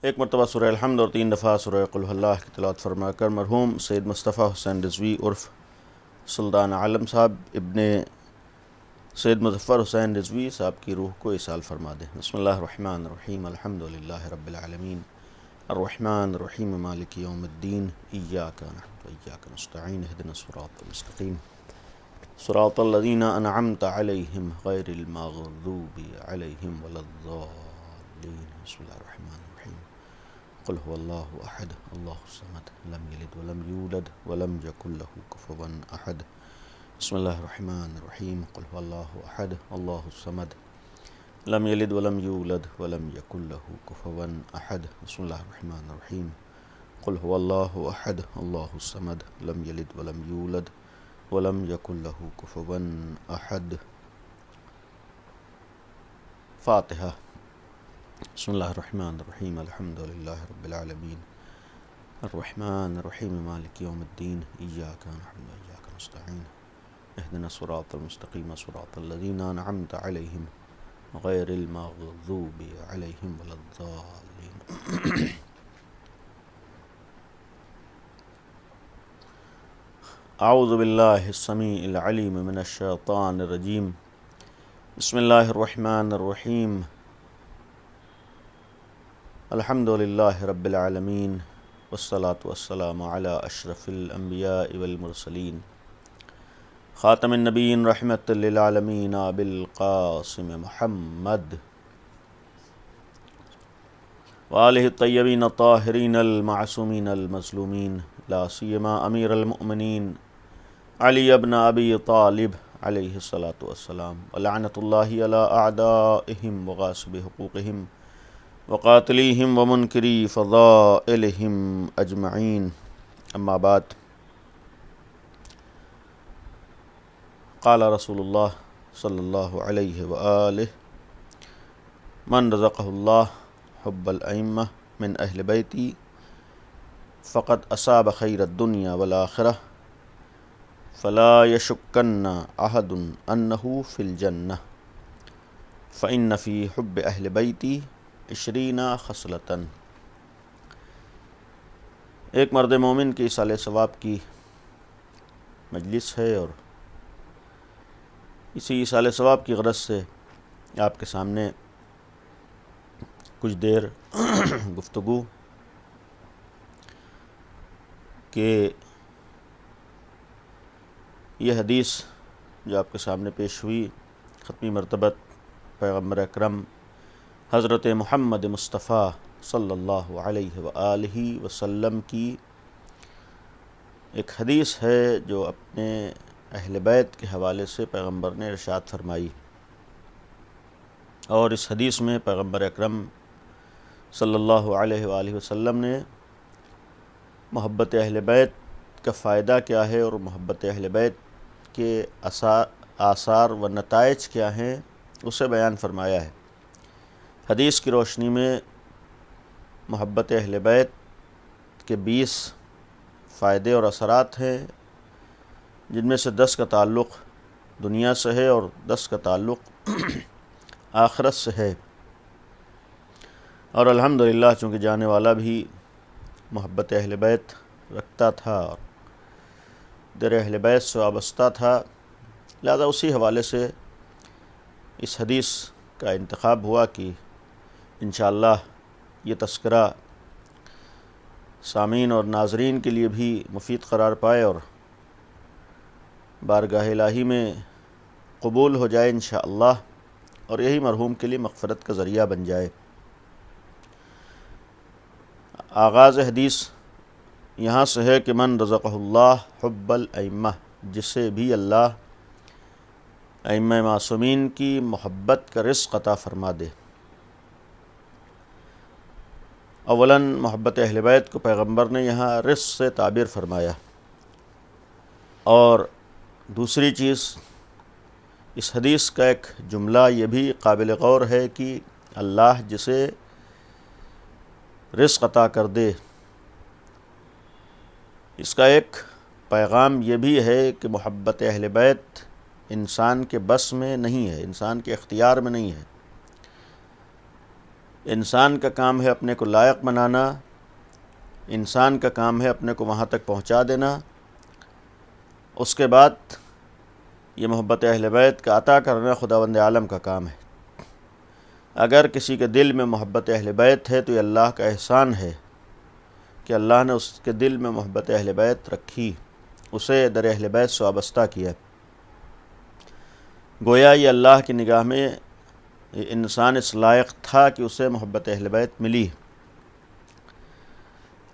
ایک مرتبہ سورہ الحمد اور 3 دفعہ سورہ قل هو اللہ کی تلاوت فرما کر مرحوم سید مصطفیٰ حسین رضوی عرف سلطان عالم صاحب ابن سید مظفر حسین رضوی صاحب کی روح کو ایصال فرما دیں۔ بسم اللہ الرحمن الرحیم، الحمد للہ رب العالمین، الرحمن الرحیم، مالک یوم الدین، ایاک نعبد و ایاک نستعین، اہدنا الصراط المستقیم، صراط الذین انعمت علیہم غیر المغضوب علیہم ولا الضالین۔ بسم اللہ الرحمن الرحیم، قل هو اللہ احد اللہ الصمد لم یلد ولم یولد ولم یکن له کفوا احد۔ بسم اللہ الرحمن الرحیم، قل هو اللہ احد اللہ الصمد لم یلد ولم یولد ولم یکن له کفوا احد۔ بسم اللہ الرحمن الرحیم، قل هو اللہ احد اللہ الصمد لم یلد ولم یولد ولم یکن له کفوا احد۔ فاتحہ۔ بسم اللہ الرحمن الرحیم، الحمد للہ رب العالمین، الرحمن الرحیم، مالک یوم الدین، ایاک نعبد و ایاک نستعین، اہدنا الصراط المستقیم، صراط الذین انعمت علیہم غیر المغضوب علیہم ولا الضالین۔ اعوذ باللہ السمیع العلیم من الشیطان الرجیم، بسم اللہ الرحمن الرحیم، الحمد للہ رب العالمین، والصلاة والسلام علی اشرف الانبیاء والمرسلین، خاتم النبیین رحمت للعالمین ابی القاسم محمد وآلہ الطیبین الطاہرین المعصومین المظلومین، لا سیما امیر المؤمنین علی ابن ابی طالب علیہ الصلاۃ والسلام، ولعنۃ اللہ علی اعدائہم وغاصب حقوقہم وقاتلیہم ومنکری فضائلہم اجمعین، اما بعد۔ قال رسول اللہ صلی اللہ علیہ وآلہ، من رزقہ اللہ حب الائمہ من اہل بیتی فقد اصاب خیر الدنیا والآخرہ فلا یشکن احد انہ فی الجنہ فإن فی حب اہل بیتی 20 خصلۃ۔ ایک مرد مومن کی ایصال ثواب کی مجلس ہے، اور اسی ایصال ثواب کی غرض سے آپ کے سامنے کچھ دیر گفتگو کہ یہ حدیث جو آپ کے سامنے پیش ہوئی ختمی مرتبت پیغمبر اکرم حضرت محمد مصطفیٰ صلی اللہ علیہ وآلہ وسلم کی ایک حدیث ہے، جو اپنے اہل بیت کے حوالے سے پیغمبر نے ارشاد فرمائی، اور اس حدیث میں پیغمبر اکرم صلی اللہ علیہ وآلہ وسلم نے محبت اہل بیت کا فائدہ کیا ہے اور محبت اہل بیت کے آثار و نتائج کیا ہیں اسے بیان فرمایا ہے۔ حدیث کی روشنی میں محبت اہل بیت کے 20 فائدے اور اثرات ہیں، جن میں سے 10 کا تعلق دنیا سے ہے اور 10 کا تعلق آخرت سے ہے، اور الحمدللہ چونکہ جانے والا بھی محبت اہل بیت رکھتا تھا اور در اہل بیت سے وابستہ تھا، لہذا اسی حوالے سے اس حدیث کا انتخاب ہوا کہ انشاءاللہ یہ تذکرہ سامعین اور ناظرین کے لیے بھی مفید قرار پائے اور بارگاہ الہی میں قبول ہو جائے انشاءاللہ، اور یہی مرحوم کے لیے مغفرت کا ذریعہ بن جائے۔ آغاز حدیث یہاں سے ہے کہ من رزقہ اللہ حب الائمہ، جسے بھی اللہ ائمہ معصومین کی محبت کا رزق عطا فرما دے۔ اولاً محبت اہل بیت کو پیغمبر نے یہاں رزق سے تعبیر فرمایا، اور دوسری چیز اس حدیث کا ایک جملہ یہ بھی قابل غور ہے کہ اللہ جسے رزق عطا کر دے، اس کا ایک پیغام یہ بھی ہے کہ محبت اہل بیت انسان کے بس میں نہیں ہے، انسان کے اختیار میں نہیں ہے، انسان کا کام ہے اپنے کو لائق بنانا، انسان کا کام ہے اپنے کو وہاں تک پہنچا دینا، اس کے بعد یہ محبت اہل بیت کا عطا کرنا خداوند عالم کا کام ہے۔ اگر کسی کے دل میں محبت اہل بیت ہے تو یہ اللہ کا احسان ہے کہ اللہ نے اس کے دل میں محبت اہل بیت رکھی، اسے در اہل بیت سے وابستہ کیا۔ گویا یہ اللہ کی نگاہ میں یہ انسان اس لائق تھا کہ اسے محبت اہل بیت ملی،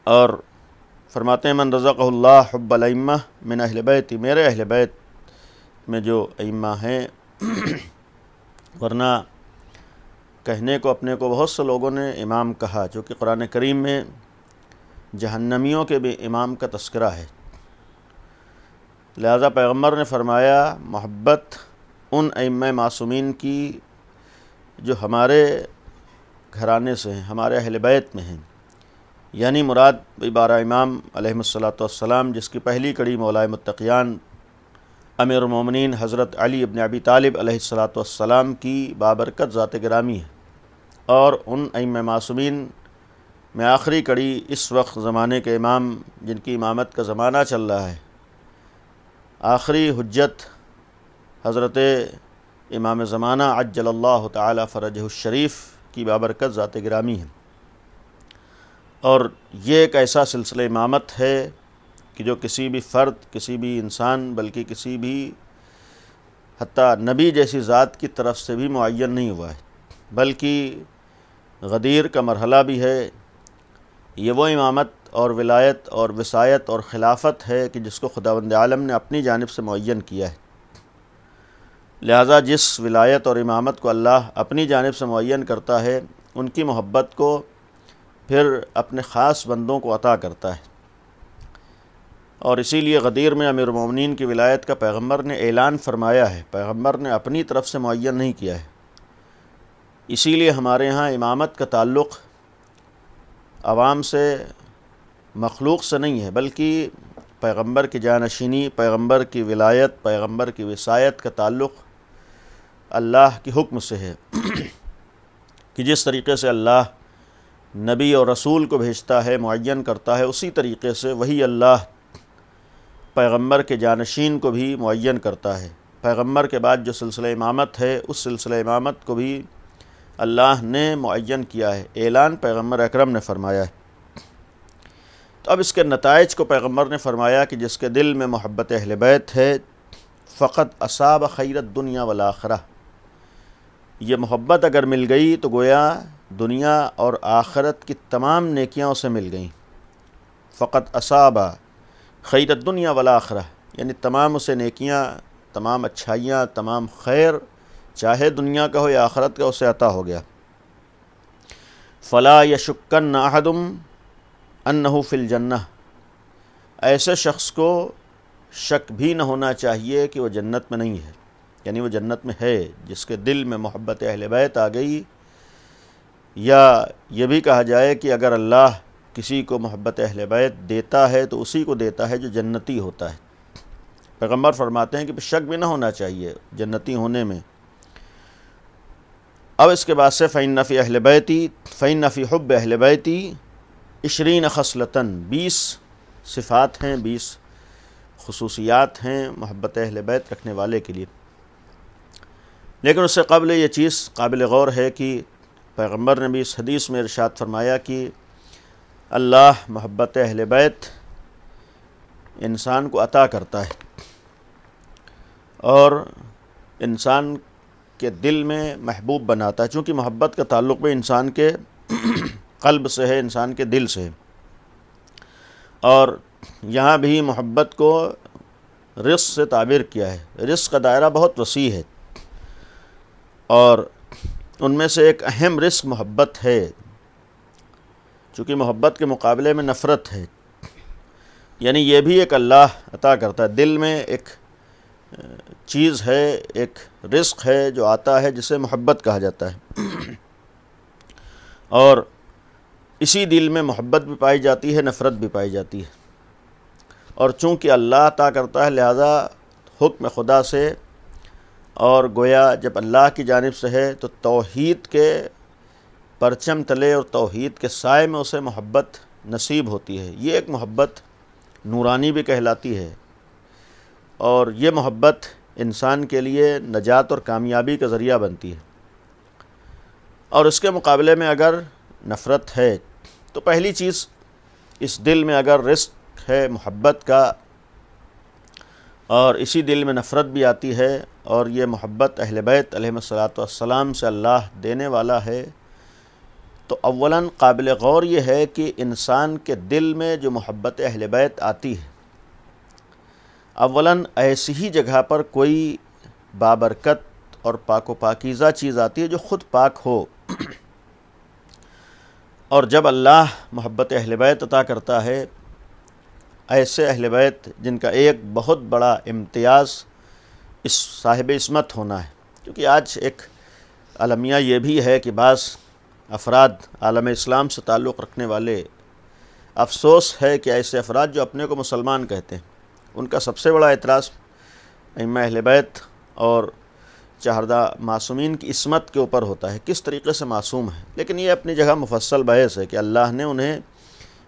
اور فرماتے ہیں من رزقہ اللہ حب الائمہ من اہل بیتی، میرے اہل بیت میں جو ائمہ ہیں ورنہ کہنے کو اپنے کو بہت سے لوگوں نے امام کہا، چونکہ قرآن کریم میں جہنمیوں کے بھی امام کا تذکرہ ہے، لہذا پیغمبر نے فرمایا محبت ان ائمہ معصومین کی جو ہمارے گھرانے سے ہیں، ہمارے اہل بیت میں ہیں، یعنی مراد 12 امام علیہم الصلاۃ والسلام، جس کی پہلی کڑی مولائے متقیان امیر المومنین حضرت علی ابن ابی طالب علیہ الصلاۃ والسلام کی بابرکت ذات گرامی ہے، اور ان ائمہ معصومین میں آخری کڑی اس وقت زمانے کے امام جن کی امامت کا زمانہ چل رہا ہے، آخری حجت حضرت امام زمانہ عجل اللہ تعالی فرجہ الشریف کی بابرکت ذات گرامی ہے۔ اور یہ ایک ایسا سلسلہ امامت ہے کہ جو کسی بھی فرد، کسی بھی انسان، بلکہ کسی بھی حتیٰ نبی جیسی ذات کی طرف سے بھی معین نہیں ہوا ہے، بلکہ غدیر کا مرحلہ بھی ہے۔ یہ وہ امامت اور ولایت اور وصایت اور خلافت ہے کہ جس کو خداوند عالم نے اپنی جانب سے معین کیا ہے، لہذا جس ولایت اور امامت کو اللہ اپنی جانب سے معین کرتا ہے، ان کی محبت کو پھر اپنے خاص بندوں کو عطا کرتا ہے، اور اسی لیے غدیر میں امیر المومنین کی ولایت کا پیغمبر نے اعلان فرمایا ہے، پیغمبر نے اپنی طرف سے معین نہیں کیا ہے۔ اسی لیے ہمارے ہاں امامت کا تعلق عوام سے، مخلوق سے نہیں ہے، بلکہ پیغمبر کی جانشینی، پیغمبر کی ولایت، پیغمبر کی وصایت کا تعلق اللہ کی حکم سے ہے کہ جس طریقے سے اللہ نبی اور رسول کو بھیجتا ہے، معین کرتا ہے، اسی طریقے سے وہی اللہ پیغمبر کے جانشین کو بھی معین کرتا ہے۔ پیغمبر کے بعد جو سلسلہ امامت ہے، اس سلسلہ امامت کو بھی اللہ نے معین کیا ہے، اعلان پیغمبر اکرم نے فرمایا ہے۔ تو اب اس کے نتائج کو پیغمبر نے فرمایا کہ جس کے دل میں محبت اہل بیت ہے فقط اصاب خیر الدنیا والآخرہ، یہ محبت اگر مل گئی تو گویا دنیا اور آخرت کی تمام نیکیاں اسے مل گئیں۔ فقط اصاب خیر الدنیا والآخرہ، یعنی تمام اسے نیکیاں، تمام اچھائیاں، تمام خیر، چاہے دنیا کا ہو یا آخرت کا، اسے عطا ہو گیا۔ فلا یشکن احد انہ فی الجنہ، ایسے شخص کو شک بھی نہ ہونا چاہیے کہ وہ جنت میں نہیں ہے، یعنی وہ جنت میں ہے، جس کے دل میں محبت اہل بیت آ گئی، یا یہ بھی کہا جائے کہ اگر اللہ کسی کو محبت اہل بیت دیتا ہے تو اسی کو دیتا ہے جو جنتی ہوتا ہے۔ پیغمبر فرماتے ہیں کہ شک بھی نہ ہونا چاہیے جنتی ہونے میں۔ اب اس کے بعد سے فَإِنَّ فِي أَهْلِ بَيْتِي فَإِنَّ فِي حُبِّ أَهْلِ بَيْتِي 20 خصلتاً، 20 صفات ہیں، 20 خصوصیات ہیں محبت اہل بیت رکھنے والے کے لیے۔ لیکن اس سے قبل یہ چیز قابل غور ہے کہ پیغمبر نے بھی اس حدیث میں ارشاد فرمایا کہ اللہ محبت اہل بیت انسان کو عطا کرتا ہے، اور انسان کے دل میں محبوب بناتا ہے، چونکہ محبت کا تعلق بھی انسان کے قلب سے ہے، انسان کے دل سے ہے، اور یہاں بھی محبت کو رزق سے تعبیر کیا ہے۔ رزق کا دائرہ بہت وسیع ہے، اور ان میں سے ایک اہم رزق محبت ہے، چونکہ محبت کے مقابلے میں نفرت ہے، یعنی یہ بھی ایک اللہ عطا کرتا ہے۔ دل میں ایک چیز ہے، ایک رزق ہے جو آتا ہے جسے محبت کہا جاتا ہے، اور اسی دل میں محبت بھی پائی جاتی ہے، نفرت بھی پائی جاتی ہے، اور چونکہ اللہ عطا کرتا ہے لہذا حکم خدا سے، اور گویا جب اللہ کی جانب سے ہے تو توحید کے پرچم تلے اور توحید کے سائے میں اسے محبت نصیب ہوتی ہے۔ یہ ایک محبت نورانی بھی کہلاتی ہے، اور یہ محبت انسان کے لیے نجات اور کامیابی کا ذریعہ بنتی ہے۔ اور اس کے مقابلے میں اگر نفرت ہے تو پہلی چیز، اس دل میں اگر رزق ہے محبت کا اور اسی دل میں نفرت بھی آتی ہے، اور یہ محبت اہل بیت علیہم السلام سے اللہ دینے والا ہے، تو اولاً قابل غور یہ ہے کہ انسان کے دل میں جو محبت اہل بیت آتی ہے، اولاً ایسی ہی جگہ پر کوئی بابرکت اور پاک و پاکیزہ چیز آتی ہے جو خود پاک ہو۔ اور جب اللہ محبت اہل بیت عطا کرتا ہے، ایسے اہل بیت جن کا ایک بہت بڑا امتیاز اس صاحب عصمت ہونا ہے، کیونکہ آج ایک المیہ یہ بھی ہے کہ بعض افراد عالم اسلام سے تعلق رکھنے والے، افسوس ہے کہ ایسے افراد جو اپنے کو مسلمان کہتے ہیں، ان کا سب سے بڑا اعتراض ائمہ اہل بیت اور چہردہ معصومین کی عصمت کے اوپر ہوتا ہے، کس طریقے سے معصوم ہے۔ لیکن یہ اپنی جگہ مفصل بحث ہے کہ اللہ نے انہیں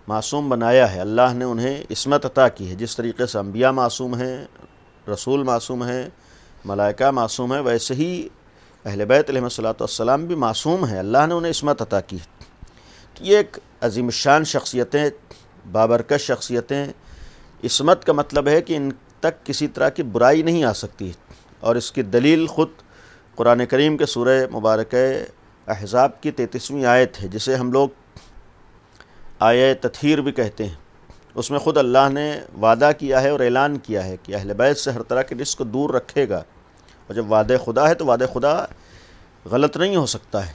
معصوم بنایا ہے، اللہ نے انہیں عصمت عطا کی ہے۔ جس طریقے سے انبیاء معصوم ہیں، رسول معصوم ہیں، ملائکہ معصوم ہیں، ویسے ہی اہل بیت علیہ السلام بھی معصوم ہیں، اللہ نے انہیں عصمت عطا کی۔ تو یہ ایک عظیم الشان شخصیتیں، بابرکت شخصیتیں۔ عصمت کا مطلب ہے کہ ان تک کسی طرح کی برائی نہیں آ سکتی، اور اس کی دلیل خود قرآن کریم کے سورہ مبارکہ احزاب کی 33ویں آیت ہے، جسے ہم لوگ آیہ تطہیر بھی کہتے ہیں۔ اس میں خود اللہ نے وعدہ کیا ہے اور اعلان کیا ہے کہ اہل بیت سے ہر طرح کے رزق کو دور رکھے گا، اور جب وعدہ خدا ہے تو وعدہ خدا غلط نہیں ہو سکتا ہے۔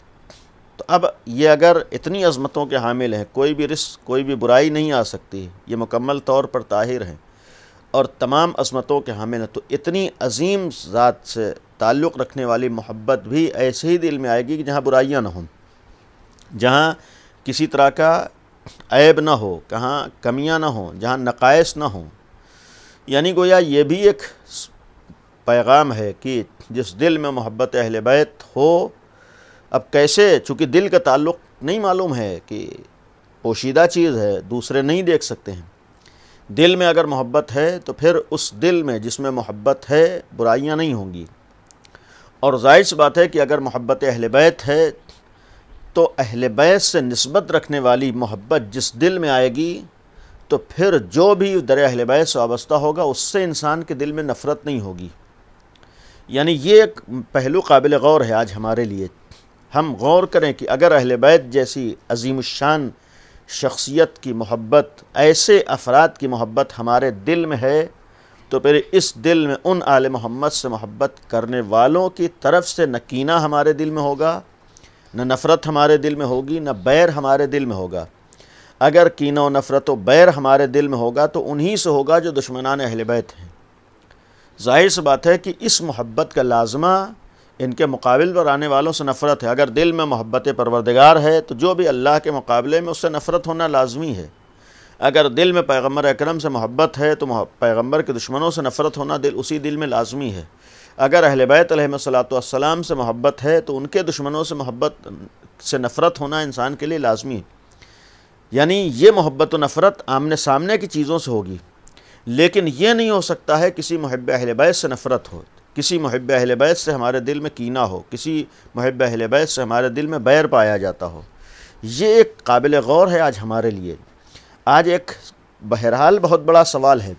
تو اب یہ اگر اتنی عظمتوں کے حامل ہیں، کوئی بھی رزق، کوئی بھی برائی نہیں آ سکتی، یہ مکمل طور پر طاہر ہیں اور تمام عظمتوں کے حامل ہیں، تو اتنی عظیم ذات سے تعلق رکھنے والی محبت بھی ایسے ہی دل میں آئے گی کہ جہاں برائیاں نہ ہوں، جہاں کسی طرح کا عیب نہ ہو، کہاں کمیاں نہ ہوں، جہاں نقائص نہ ہوں۔ یعنی گویا یہ بھی ایک پیغام ہے کہ جس دل میں محبت اہل بیت ہو، اب کیسے، چونکہ دل کا تعلق نہیں معلوم ہے کہ پوشیدہ چیز ہے، دوسرے نہیں دیکھ سکتے ہیں۔ دل میں اگر محبت ہے تو پھر اس دل میں جس میں محبت ہے برائیاں نہیں ہوں گی، اور ظاہر سی بات ہے کہ اگر محبت اہل بیت ہے تو اہل بیت سے نسبت رکھنے والی محبت جس دل میں آئے گی تو پھر جو بھی در اہل بیت سے وابستہ ہوگا اس سے انسان کے دل میں نفرت نہیں ہوگی۔ یعنی یہ ایک پہلو قابل غور ہے آج ہمارے لیے۔ ہم غور کریں کہ اگر اہل بیت جیسی عظیم الشان شخصیت کی محبت، ایسے افراد کی محبت ہمارے دل میں ہے، تو پھر اس دل میں ان آل محمد سے محبت کرنے والوں کی طرف سے نہ کینہ ہمارے دل میں ہوگا، نہ نفرت ہمارے دل میں ہوگی، نہ بیر ہمارے دل میں ہوگا۔ اگر کینہ و نفرت و بیر ہمارے دل میں ہوگا تو انہی سے ہوگا جو دشمنان اہل بیت ہیں۔ ظاہر سی بات ہے کہ اس محبت کا لازمہ ان کے مقابل پر آنے والوں سے نفرت ہے۔ اگر دل میں محبت پروردگار ہے تو جو بھی اللہ کے مقابلے میں اس سے نفرت ہونا لازمی ہے۔ اگر دل میں پیغمبر اکرم سے محبت ہے تو پیغمبر کے دشمنوں سے نفرت ہونا اسی دل میں لازمی ہے۔ اگر اہل بیت علیہ السلام سے محبت ہے تو ان کے دشمنوں سے محبت سے نفرت ہونا انسان کے لیے لازمی ہے۔ یعنی یہ محبت و نفرت آمنے سامنے کی چیزوں سے ہوگی، لیکن یہ نہیں ہو سکتا ہے کسی محب اہل بیت سے نفرت ہو، کسی محب اہل بیت سے ہمارے دل میں کینہ ہو، کسی محب اہل بیت سے ہمارے دل میں بیر پایا جاتا ہو۔ یہ ایک قابل غور ہے آج ہمارے لیے۔ آج ایک بہرحال بہت بڑا سوال ہے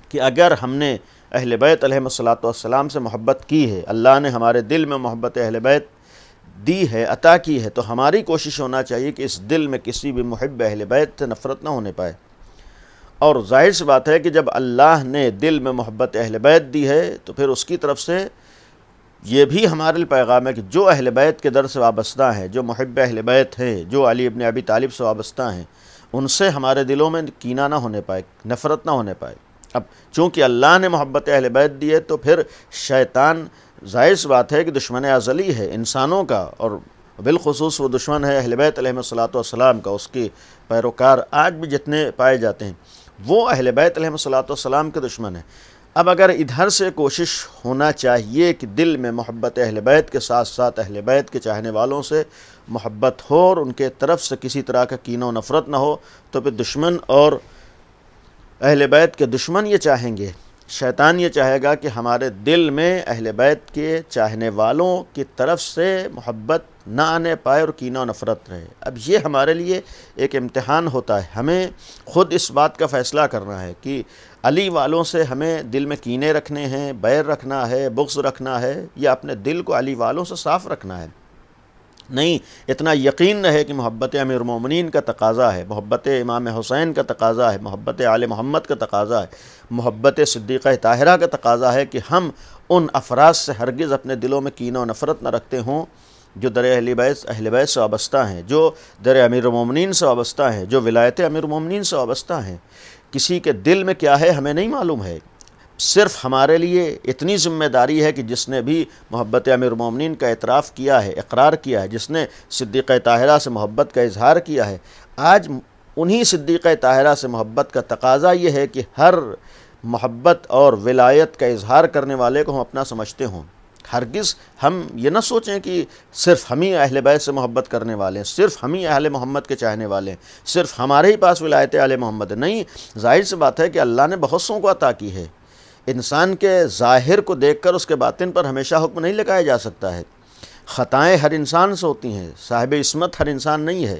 کہ اگر ہم نے اہل بیت علیہ السلام سے محبت کی ہے، اللہ نے ہمارے دل میں محبت اہل بیت دی ہے، عطا کی ہے، تو ہماری کوشش ہونا چاہیے کہ اس دل میں کسی بھی محب اہل بیت سے نفرت نہ ہونے پائے۔ اور ظاہر سی بات ہے کہ جب اللہ نے دل میں محبت اہل بیت دی ہے تو پھر اس کی طرف سے یہ بھی ہمارے لیے پیغام ہے کہ جو اہل بیت کے در سے وابستہ ہیں، جو محب اہل بیت ہیں، جو علی ابن ابی طالب سے وابستہ ہیں، ان سے ہمارے دلوں میں کینہ نہ ہونے پائے، نفرت نہ ہونے پائے۔ اب چونکہ اللہ نے محبت اہل بیت دی ہے تو پھر شیطان، ظاہر سی بات ہے کہ دشمن ازلی ہے انسانوں کا، اور بالخصوص وہ دشمن ہے اہل بیت علیہ السلام کا، اس کے پیروکار آج بھی جتنے پائے جاتے ہیں وہ اہل بیت علیہ السلام کے دشمن ہیں۔ اب اگر ادھر سے کوشش ہونا چاہیے کہ دل میں محبت اہل بیت کے ساتھ ساتھ اہل بیت کے چاہنے والوں سے محبت ہو اور ان کے طرف سے کسی طرح کا کینہ و نفرت نہ ہو، تو پھر دشمن اور اہل بیت کے دشمن یہ چاہیں گے، شیطان یہ چاہے گا کہ ہمارے دل میں اہل بیت کے چاہنے والوں کی طرف سے محبت نہ آنے پائے اور کینہ و نفرت رہے۔ اب یہ ہمارے لیے ایک امتحان ہوتا ہے، ہمیں خود اس بات کا فیصلہ کرنا ہے کہ علی والوں سے ہمیں دل میں کینے رکھنے ہیں، بیر رکھنا ہے، بغض رکھنا ہے، یا اپنے دل کو علی والوں سے صاف رکھنا ہے۔ نہیں، اتنا یقین رہے کہ محبت امیر المومنین کا تقاضا ہے، محبت امام حسین کا تقاضا ہے، محبت آل محمد کا تقاضا ہے، محبت صدیقہ طاہرہ کا تقاضا ہے کہ ہم ان افراد سے ہرگز اپنے دلوں میں کینہ و نفرت نہ رکھتے ہوں جو در اہل بیت سے وابستہ ہیں، جو در امیر المومنین سے وابستہ ہیں، جو ولایت امیر المومنین سے وابستہ ہیں۔ کسی کے دل میں کیا ہے ہمیں نہیں معلوم ہے، صرف ہمارے لیے اتنی ذمہ داری ہے کہ جس نے بھی محبت امیر المومنین کا اعتراف کیا ہے، اقرار کیا ہے، جس نے صدیقہ طاہرہ سے محبت کا اظہار کیا ہے، آج انہی صدیقہ طاہرہ سے محبت کا تقاضا یہ ہے کہ ہر محبت اور ولایت کا اظہار کرنے والے کو ہم اپنا سمجھتے ہوں۔ ہرگز ہم یہ نہ سوچیں کہ صرف ہم ہی اہل بیت سے محبت کرنے والے ہیں، صرف ہم ہی اہل محمد کے چاہنے والے ہیں، صرف ہمارے ہی پاس ولایت آل محمد ہے۔ نہیں، ظاہر سی بات ہے کہ اللہ نے بہت سوں کو عطا کی ہے۔ انسان کے ظاہر کو دیکھ کر اس کے باطن پر ہمیشہ حکم نہیں لگایا جا سکتا ہے۔ خطائیں ہر انسان سے ہوتی ہیں، صاحب عصمت ہر انسان نہیں ہے،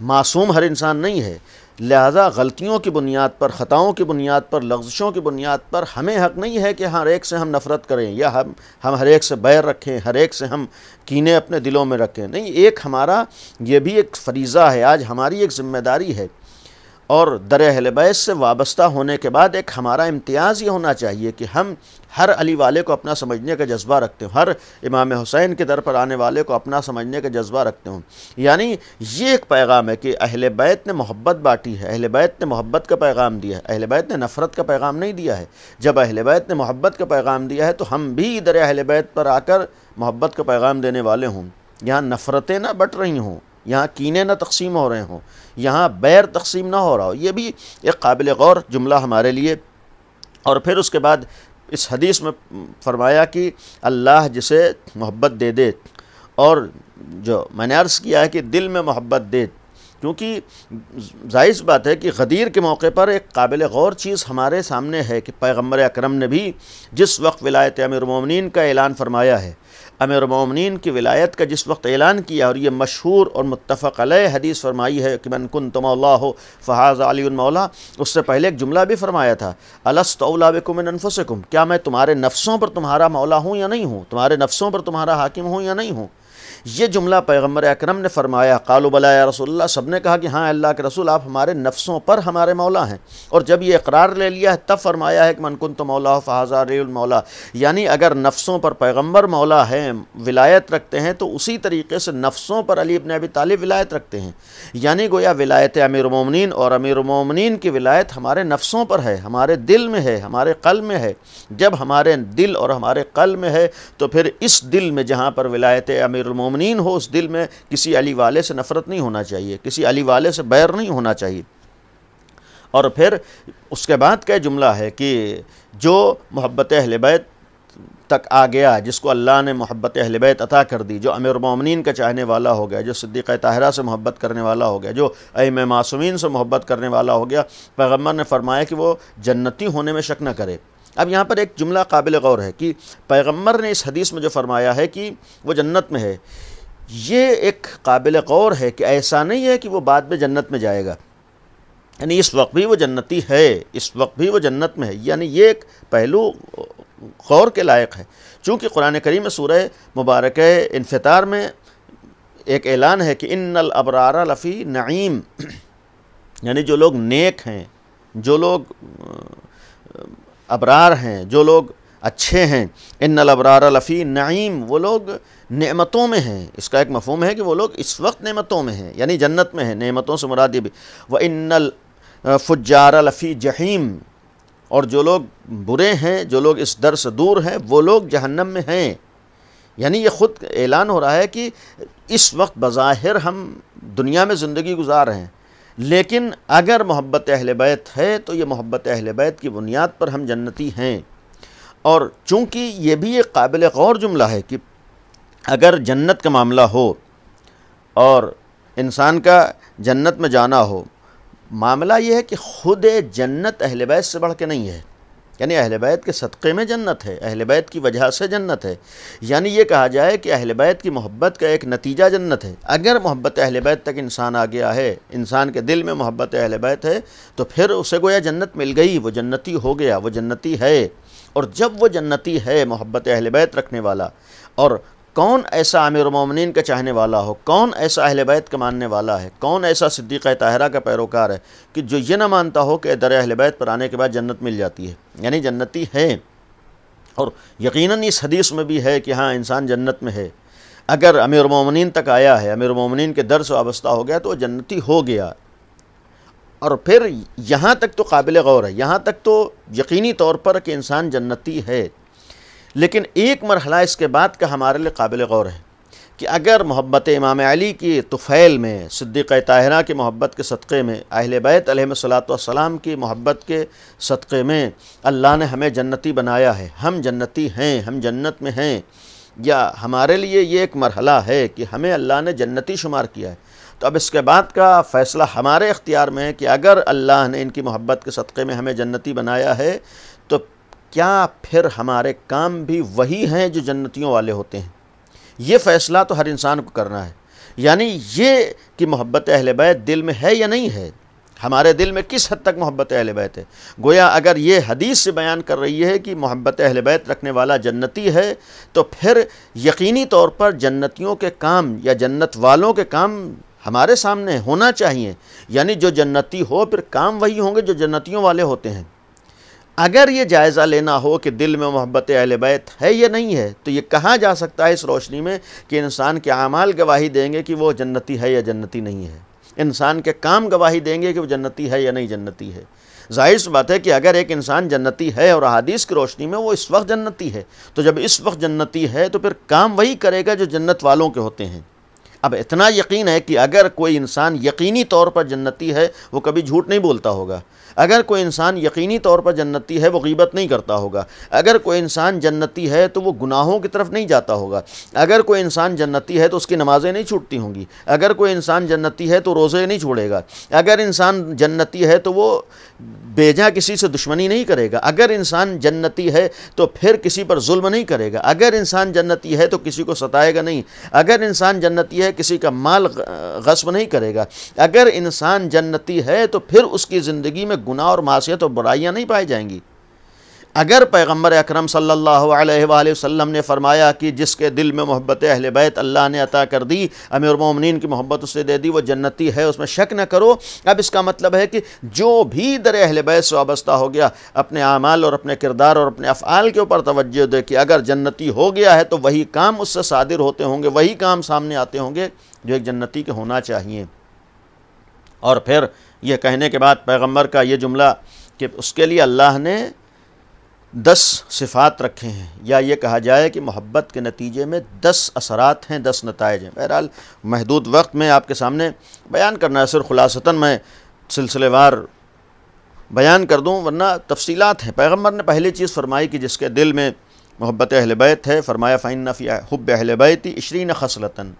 معصوم ہر انسان نہیں ہے، لہذا غلطیوں کی بنیاد پر، خطاؤں کی بنیاد پر، لغزشوں کی بنیاد پر ہمیں حق نہیں ہے کہ ہر ایک سے ہم نفرت کریں یا ہم ہر ایک سے بیر رکھیں، ہر ایک سے ہم کینے اپنے دلوں میں رکھیں۔ نہیں، ایک ہمارا یہ بھی ایک فریضہ ہے، آج ہماری ایک ذمہ داری ہے، اور در اہل بیت سے وابستہ ہونے کے بعد ایک ہمارا امتیاز یہ ہونا چاہیے کہ ہم ہر علی والے کو اپنا سمجھنے کا جذبہ رکھتے ہوں، ہر امام حسین کے در پر آنے والے کو اپنا سمجھنے کا جذبہ رکھتے ہوں۔ یعنی یہ ایک پیغام ہے کہ اہل بیت نے محبت بانٹی ہے، اہل بیت نے محبت کا پیغام دیا ہے، اہل بیت نے نفرت کا پیغام نہیں دیا ہے۔ جب اہل بیت نے محبت کا پیغام دیا ہے تو ہم بھی در اہل بیت پر آ کر محبت کا پیغام دینے والے ہوں۔ یہاں نفرتیں نہ بٹ رہی ہوں، یہاں کینے نہ تقسیم ہو رہے ہوں، یہاں بیر تقسیم نہ ہو رہا ہو۔ یہ بھی ایک قابل غور جملہ ہمارے لیے۔ اور پھر اس کے بعد اس حدیث میں فرمایا کہ اللہ جسے محبت دے دے، اور جو میں نے عرض کیا ہے کہ دل میں محبت دے، کیونکہ ظاہر سی بات ہے کہ غدیر کے موقع پر ایک قابل غور چیز ہمارے سامنے ہے کہ پیغمبر اکرم نے بھی جس وقت ولایت امیر المومنین کا اعلان فرمایا ہے، امیر المومنین کی ولایت کا جس وقت اعلان کیا، اور یہ مشہور اور متفق علیہ حدیث فرمائی ہے کہ من کنت مولاہ فہذا علی مولا، اس سے پہلے ایک جملہ بھی فرمایا تھا، الست اولی بکم من انفسکم، کیا میں تمہارے نفسوں پر تمہارا مولا ہوں یا نہیں ہوں، تمہارے نفسوں پر تمہارا حاکم ہوں یا نہیں ہوں۔ یہ جملہ پیغمبر اکرم نے فرمایا، قالوا بلی یا رسول اللہ، سب نے کہا کہ ہاں اللہ کے رسول، آپ ہمارے نفسوں پر ہمارے مولا ہیں۔ اور جب یہ اقرار لے لیا ہے تب فرمایا ہے کہ من کنت مولا فہذا علی المولا، یعنی اگر نفسوں پر پیغمبر مولا ہیں، ولایت رکھتے ہیں، تو اسی طریقے سے نفسوں پر علی ابن ابی طالب ولایت رکھتے ہیں۔ یعنی گویا ولایت امیر المومنین اور امیر المومنین کی ولایت ہمارے نفسوں پر ہے، ہمارے دل میں ہے، ہمارے قلب میں ہے۔ جب ہمارے دل اور ہمارے قلب میں ہے تو پھر اس دل میں جہاں پر ولایت امیر المومنین ہو، اس دل میں کسی علی والے سے نفرت نہیں ہونا چاہیے، کسی علی والے سے بیر نہیں ہونا چاہیے۔ اور پھر اس کے بعد کا جملہ ہے کہ جو محبت اہل بیت تک آ گیا، جس کو اللہ نے محبت اہل بیت عطا کر دی، جو امیر المومنین کا چاہنے والا ہو گیا، جو صدیقہ طاہرہ سے محبت کرنے والا ہو گیا، جو ائمہ معصومین سے محبت کرنے والا ہو گیا، پیغمبر نے فرمایا کہ وہ جنتی ہونے میں شک نہ کرے۔ اب یہاں پر ایک جملہ قابل غور ہے کہ پیغمبر نے اس حدیث میں جو فرمایا ہے کہ وہ جنت میں ہے، یہ ایک قابل غور ہے کہ ایسا نہیں ہے کہ وہ بعد میں جنت میں جائے گا، یعنی اس وقت بھی وہ جنتی ہے، اس وقت بھی وہ جنت میں ہے، یعنی یہ ایک پہلو غور کے لائق ہے۔ چونکہ قرآن کریم میں سورہ مبارکہ انفطار میں ایک اعلان ہے کہ ان الابرار لفی نعیم، یعنی جو لوگ نیک ہیں، جو لوگ ابرار ہیں، جو لوگ اچھے ہیں، ان الابرار لفی نعیم، وہ لوگ نعمتوں میں ہیں۔ اس کا ایک مفہوم ہے کہ وہ لوگ اس وقت نعمتوں میں ہیں، یعنی جنت میں ہیں، نعمتوں سے مراد یہ بھی۔ وَإِنَّ الْفُجَّارَ لَفِي جَحِيمٍ، اور جو لوگ برے ہیں، جو لوگ اس در سے دور ہیں، وہ لوگ جہنم میں ہیں۔ یعنی یہ خود اعلان ہو رہا ہے کہ اس وقت بظاہر ہم دنیا میں زندگی گزار رہے ہیں، لیکن اگر محبت اہل بیت ہے تو یہ محبت اہل بیت کی بنیاد پر ہم جنتی ہیں۔ اور چونکہ یہ بھی ایک قابل غور جملہ ہے کہ اگر جنت کا معاملہ ہو اور انسان کا جنت میں جانا ہو، معاملہ یہ ہے کہ خود جنت اہل بیت سے بڑھ کے نہیں ہے، یعنی اہل بیت کے صدقے میں جنت ہے، اہل بیت کی وجہ سے جنت ہے، یعنی یہ کہا جائے کہ اہل بیت کی محبت کا ایک نتیجہ جنت ہے۔ اگر محبت اہل بیت تک انسان آ گیا ہے، انسان کے دل میں محبت اہل بیت ہے، تو پھر اسے گویا جنت مل گئی، وہ جنتی ہو گیا، وہ جنتی ہے۔ اور جب وہ جنتی ہے محبت اہل بیت رکھنے والا، اور کون ایسا امیر المومنین کا چاہنے والا ہو، کون ایسا اہل بیت کا ماننے والا ہے، کون ایسا صدیقہ طاہرہ کا پیروکار ہے کہ جو یہ نہ مانتا ہو کہ در اہل بیت پر آنے کے بعد جنت مل جاتی ہے، یعنی جنتی ہے۔ اور یقیناً اس حدیث میں بھی ہے کہ ہاں انسان جنت میں ہے، اگر امیر المومنین تک آیا ہے، امیر المومنین کے در سے وابستہ ہو گیا تو وہ جنتی ہو گیا۔ اور پھر یہاں تک تو قابل غور ہے، یہاں تک تو یقینی طور پر کہ انسان جنتی ہے، لیکن ایک مرحلہ اس کے بعد کا ہمارے لیے قابل غور ہے کہ اگر محبت امام علی کی طفیل میں، صدیقہ طاہرہ کی محبت کے صدقے میں، اہل بیت علیہ الصلوۃ والسلام کی محبت کے صدقے میں اللہ نے ہمیں جنتی بنایا ہے، ہم جنتی ہیں، ہم جنت میں ہیں، یا ہمارے لیے یہ ایک مرحلہ ہے کہ ہمیں اللہ نے جنتی شمار کیا ہے، تو اب اس کے بعد کا فیصلہ ہمارے اختیار میں ہے کہ اگر اللہ نے ان کی محبت کے صدقے میں ہمیں جنتی بنایا ہے تو کیا پھر ہمارے کام بھی وہی ہیں جو جنتیوں والے ہوتے ہیں؟ یہ فیصلہ تو ہر انسان کو کرنا ہے، یعنی یہ کہ محبت اہل بیت دل میں ہے یا نہیں ہے، ہمارے دل میں کس حد تک محبت اہل بیت ہے۔ گویا اگر یہ حدیث سے بیان کر رہی ہے کہ محبت اہل بیت رکھنے والا جنتی ہے، تو پھر یقینی طور پر جنتیوں کے کام یا جنت والوں کے کام ہمارے سامنے ہونا چاہیے، یعنی جو جنتی ہو پھر کام وہی ہوں گے جو جنتیوں والے ہوتے ہیں۔ اگر یہ جائزہ لینا ہو کہ دل میں محبت اہل بیت ہے یا نہیں ہے، تو یہ کہا جا سکتا ہے اس روشنی میں کہ انسان کے اعمال گواہی دیں گے کہ وہ جنتی ہے یا جنتی نہیں ہے، انسان کے کام گواہی دیں گے کہ وہ جنتی ہے یا نہیں جنتی ہے۔ ظاہر سی بات ہے کہ اگر ایک انسان جنتی ہے اور احادیث کی روشنی میں وہ اس وقت جنتی ہے، تو جب اس وقت جنتی ہے تو پھر کام وہی کرے گا جو جنت والوں کے ہوتے ہیں۔ اب اتنا یقین ہے کہ اگر کوئی انسان یقینی طور پر جنتی ہے وہ کبھی جھوٹ نہیں بولتا ہوگا، اگر کوئی انسان یقینی طور پر جنتی ہے وہ غیبت نہیں کرتا ہوگا، اگر کوئی انسان جنتی ہے تو وہ گناہوں کی طرف نہیں جاتا ہوگا، اگر کوئی انسان جنتی ہے تو اس کی نمازیں نہیں چھوٹتی ہوں گی، اگر کوئی انسان جنتی ہے تو روزے نہیں چھوڑے گا، اگر انسان جنتی ہے تو وہ بیجا کسی سے دشمنی نہیں کرے گا، اگر انسان جنتی ہے تو پھر کسی پر ظلم نہیں کرے گا، اگر انسان جنتی ہے تو کسی کو ستائے گا نہیں، اگر انسان جنتی ہے کسی کا مال غصب نہیں کرے گا، اگر انسان جنتی ہے تو پھر اس کی زندگی میں گناہ اور معصیت اور برائیاں نہیں پائی جائیں گی۔ اگر پیغمبر اکرم صلی اللہ علیہ وآلہ وسلم نے فرمایا کہ جس کے دل میں محبت اہل بیت اللہ نے عطا کر دی، امیر المومنین کی محبت اسے دے دی، وہ جنتی ہے، اس میں شک نہ کرو۔ اب اس کا مطلب ہے کہ جو بھی در اہل بیت سے وابستہ ہو گیا اپنے اعمال اور اپنے کردار اور اپنے افعال کے اوپر توجہ دے کہ اگر جنتی ہو گیا ہے تو وہی کام اس سے صادر ہوتے ہوں گے، وہی کام سامنے آتے ہوں گے جو ایک جنتی کے ہونا چاہیے۔ اور پھر یہ کہنے کے بعد پیغمبر کا یہ جملہ کہ اس کے لیے اللہ نے 10 صفات رکھے ہیں، یا یہ کہا جائے کہ محبت کے نتیجے میں 10 اثرات ہیں، 10 نتائج ہیں۔ بہرحال محدود وقت میں آپ کے سامنے بیان کرنا ہے، صرف خلاصتاً میں سلسلے وار بیان کر دوں ورنہ تفصیلات ہیں۔ پیغمبر نے پہلی چیز فرمائی کہ جس کے دل میں محبت اہل بیت ہے، فرمایا فَإِنَّ فِي حُبِّ أَهْلِ بَيْتِ 20 خصلةً،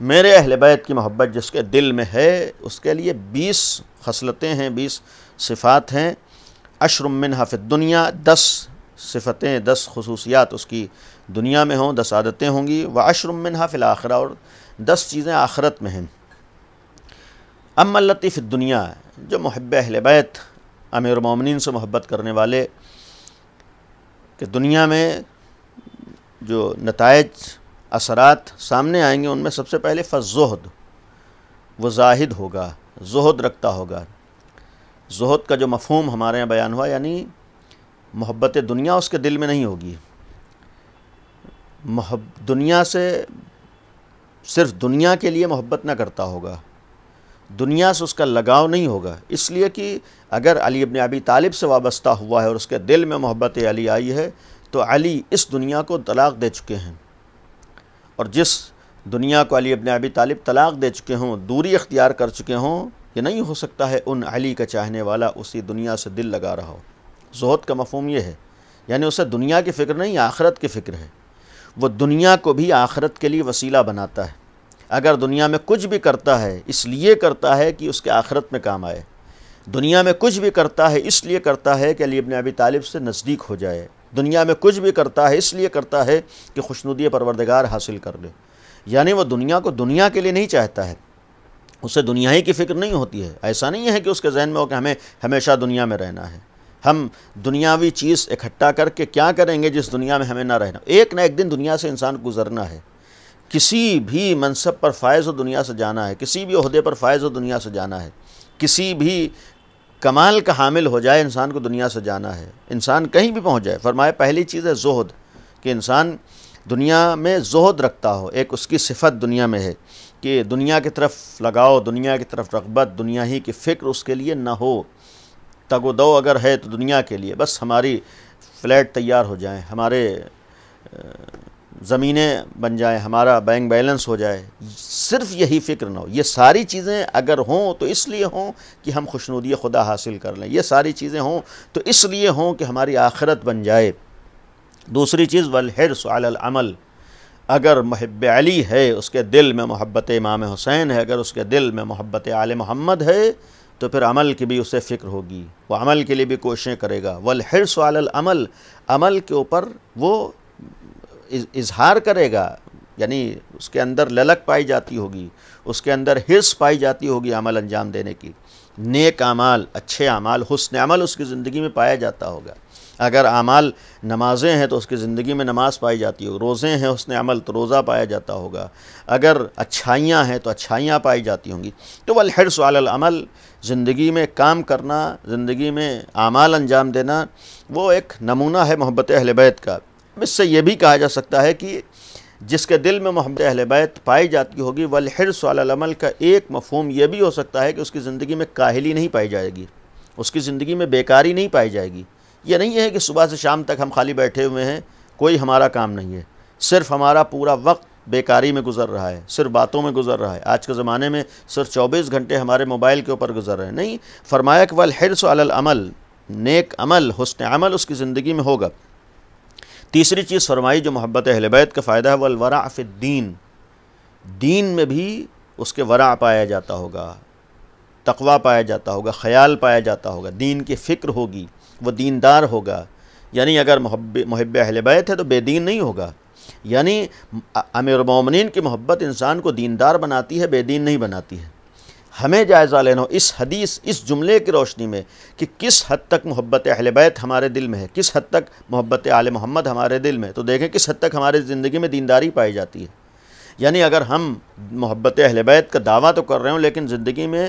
میرے اہل بیت کی محبت جس کے دل میں ہے اس کے لیے 20 خصلتیں ہیں، 20 صفات ہیں۔ 10 منها فی الدنیا، 10 صفتیں، 10 خصوصیات اس کی دنیا میں ہوں، 10 عادتیں ہوں گی۔ و10 منها فی الآخرہ، اور 10 چیزیں آخرت میں ہیں۔ اما التی فی الدنیا، جو محب اہل بیت امیر المومنین سے محبت کرنے والے کہ دنیا میں جو نتائج اثرات سامنے آئیں گے ان میں سب سے پہلے فالزہد، وہ زاہد ہوگا، زہد رکھتا ہوگا۔ زہد کا جو مفہوم ہمارے یہاں بیان ہوا یعنی محبت دنیا اس کے دل میں نہیں ہوگی، دنیا سے صرف دنیا کے لیے محبت نہ کرتا ہوگا، دنیا سے اس کا لگاؤ نہیں ہوگا، اس لیے کہ اگر علی ابن ابی طالب سے وابستہ ہوا ہے اور اس کے دل میں محبت علی آئی ہے تو علی اس دنیا کو طلاق دے چکے ہیں، اور جس دنیا کو علی ابن ابی طالب طلاق دے چکے ہوں، دوری اختیار کر چکے ہوں، یہ نہیں ہو سکتا ہے ان علی کا چاہنے والا اسی دنیا سے دل لگا رہا ہو۔ زہد کا مفہوم یہ ہے یعنی اسے دنیا کی فکر نہیں، آخرت کی فکر ہے۔ وہ دنیا کو بھی آخرت کے لیے وسیلہ بناتا ہے۔ اگر دنیا میں کچھ بھی کرتا ہے اس لیے کرتا ہے کہ اس کے آخرت میں کام آئے، دنیا میں کچھ بھی کرتا ہے اس لیے کرتا ہے کہ علی ابن ابی طالب سے نزدیک ہو جائے، دنیا میں کچھ بھی کرتا ہے اس لیے کرتا ہے کہ خوشنودی پروردگار حاصل کر لے۔ یعنی وہ دنیا کو دنیا کے لیے نہیں چاہتا ہے، اسے دنیا ہی کی فکر نہیں ہوتی ہے۔ ایسا نہیں ہے کہ اس کے ذہن میں ہو کہ ہمیں ہمیشہ دنیا میں رہنا ہے، ہم دنیاوی چیز اکٹھا کر کے کیا کریں گے جس دنیا میں ہمیں نہ رہنا۔ ایک نہ ایک دن دنیا سے انسان کو گزرنا ہے، کسی بھی منصب پر فائز و دنیا سے جانا ہے، کسی بھی عہدے پر فائز و دنیا سے جانا ہے، کسی بھی کمال کا حامل ہو جائے انسان کو دنیا سے جانا ہے، انسان کہیں بھی پہنچ جائے۔ فرمایا پہلی چیز ہے زہد، کہ انسان دنیا میں زہد رکھتا ہو، ایک اس کی صفت دنیا میں ہے کہ دنیا کی طرف لگاؤ، دنیا کی طرف رغبت، دنیا ہی کی فکر اس کے لیے نہ ہو۔ تگ و دو اگر ہے تو دنیا کے لیے، بس ہماری فلیٹ تیار ہو جائیں، ہمارے زمینیں بن جائیں، ہمارا بینک بیلنس ہو جائے، صرف یہی فکر نہ ہو۔ یہ ساری چیزیں اگر ہوں تو اس لیے ہوں کہ ہم خوشنودی خدا حاصل کر لیں، یہ ساری چیزیں ہوں تو اس لیے ہوں کہ ہماری آخرت بن جائے۔ دوسری چیز والحرص علی العمل، اگر محب علی ہے، اس کے دل میں محبت امام حسین ہے، اگر اس کے دل میں محبت آل محمد ہے تو پھر عمل کی بھی اسے فکر ہوگی، وہ عمل کے لیے بھی کوششیں کرے گا۔ والحرص علی العمل، عمل کے اوپر وہ اظہار کرے گا، یعنی اس کے اندر للک پائی جاتی ہوگی، اس کے اندر حرص پائی جاتی ہوگی عمل انجام دینے کی۔ نیک اعمال، اچھے اعمال، حسن عمل اس کی زندگی میں پایا جاتا ہوگا۔ اگر اعمال نمازیں ہیں تو اس کی زندگی میں نماز پائی جاتی ہوگی، روزے ہیں حسن عمل تو روزہ پایا جاتا ہوگا، اگر اچھائیاں ہیں تو اچھائیاں پائی جاتی ہوں گی۔ تو والحرص علی العمل، زندگی میں کام کرنا، زندگی میں اعمال انجام دینا، وہ ایک نمونہ ہے محبت اہل بیت کا۔ اس سے یہ بھی کہا جا سکتا ہے کہ جس کے دل میں محبت اہل بیت پائی جاتی ہوگی، والحرص علی العمل کا ایک مفہوم یہ بھی ہو سکتا ہے کہ اس کی زندگی میں کاہلی نہیں پائی جائے گی، اس کی زندگی میں بیکاری نہیں پائی جائے گی۔ یہ نہیں ہے کہ صبح سے شام تک ہم خالی بیٹھے ہوئے ہیں، کوئی ہمارا کام نہیں ہے، صرف ہمارا پورا وقت بیکاری میں گزر رہا ہے، صرف باتوں میں گزر رہا ہے۔ آج کے زمانے میں صرف 24 گھنٹے ہمارے موبائل کے اوپر گزر رہے ہیں، نہیں، فرمایا کہ والحرص علی العمل، نیک عمل، حسن عمل اس کی زندگی میں ہوگا۔ تیسری چیز فرمائی جو محبت اہل بیت کا فائدہ ہے، والورع فی الدین، دین میں بھی اس کے ورع پایا جاتا ہوگا، تقوی پایا جاتا ہوگا، خیال پایا جاتا ہوگا، دین کی فکر ہوگی، وہ دیندار ہوگا۔ یعنی اگر محب اہل بیت ہے تو بے دین نہیں ہوگا، یعنی امیر المومنین کی محبت انسان کو دیندار بناتی ہے، بے دین نہیں بناتی ہے۔ ہمیں جائزہ لینا اس حدیث، اس جملے کی روشنی میں کہ کس حد تک محبت اہل بیت ہمارے دل میں ہے، کس حد تک محبت آل محمد ہمارے دل میں ہے، تو دیکھیں کس حد تک ہماری زندگی میں دینداری پائی جاتی ہے۔ یعنی اگر ہم محبت اہل بیت کا دعویٰ تو کر رہے ہوں لیکن زندگی میں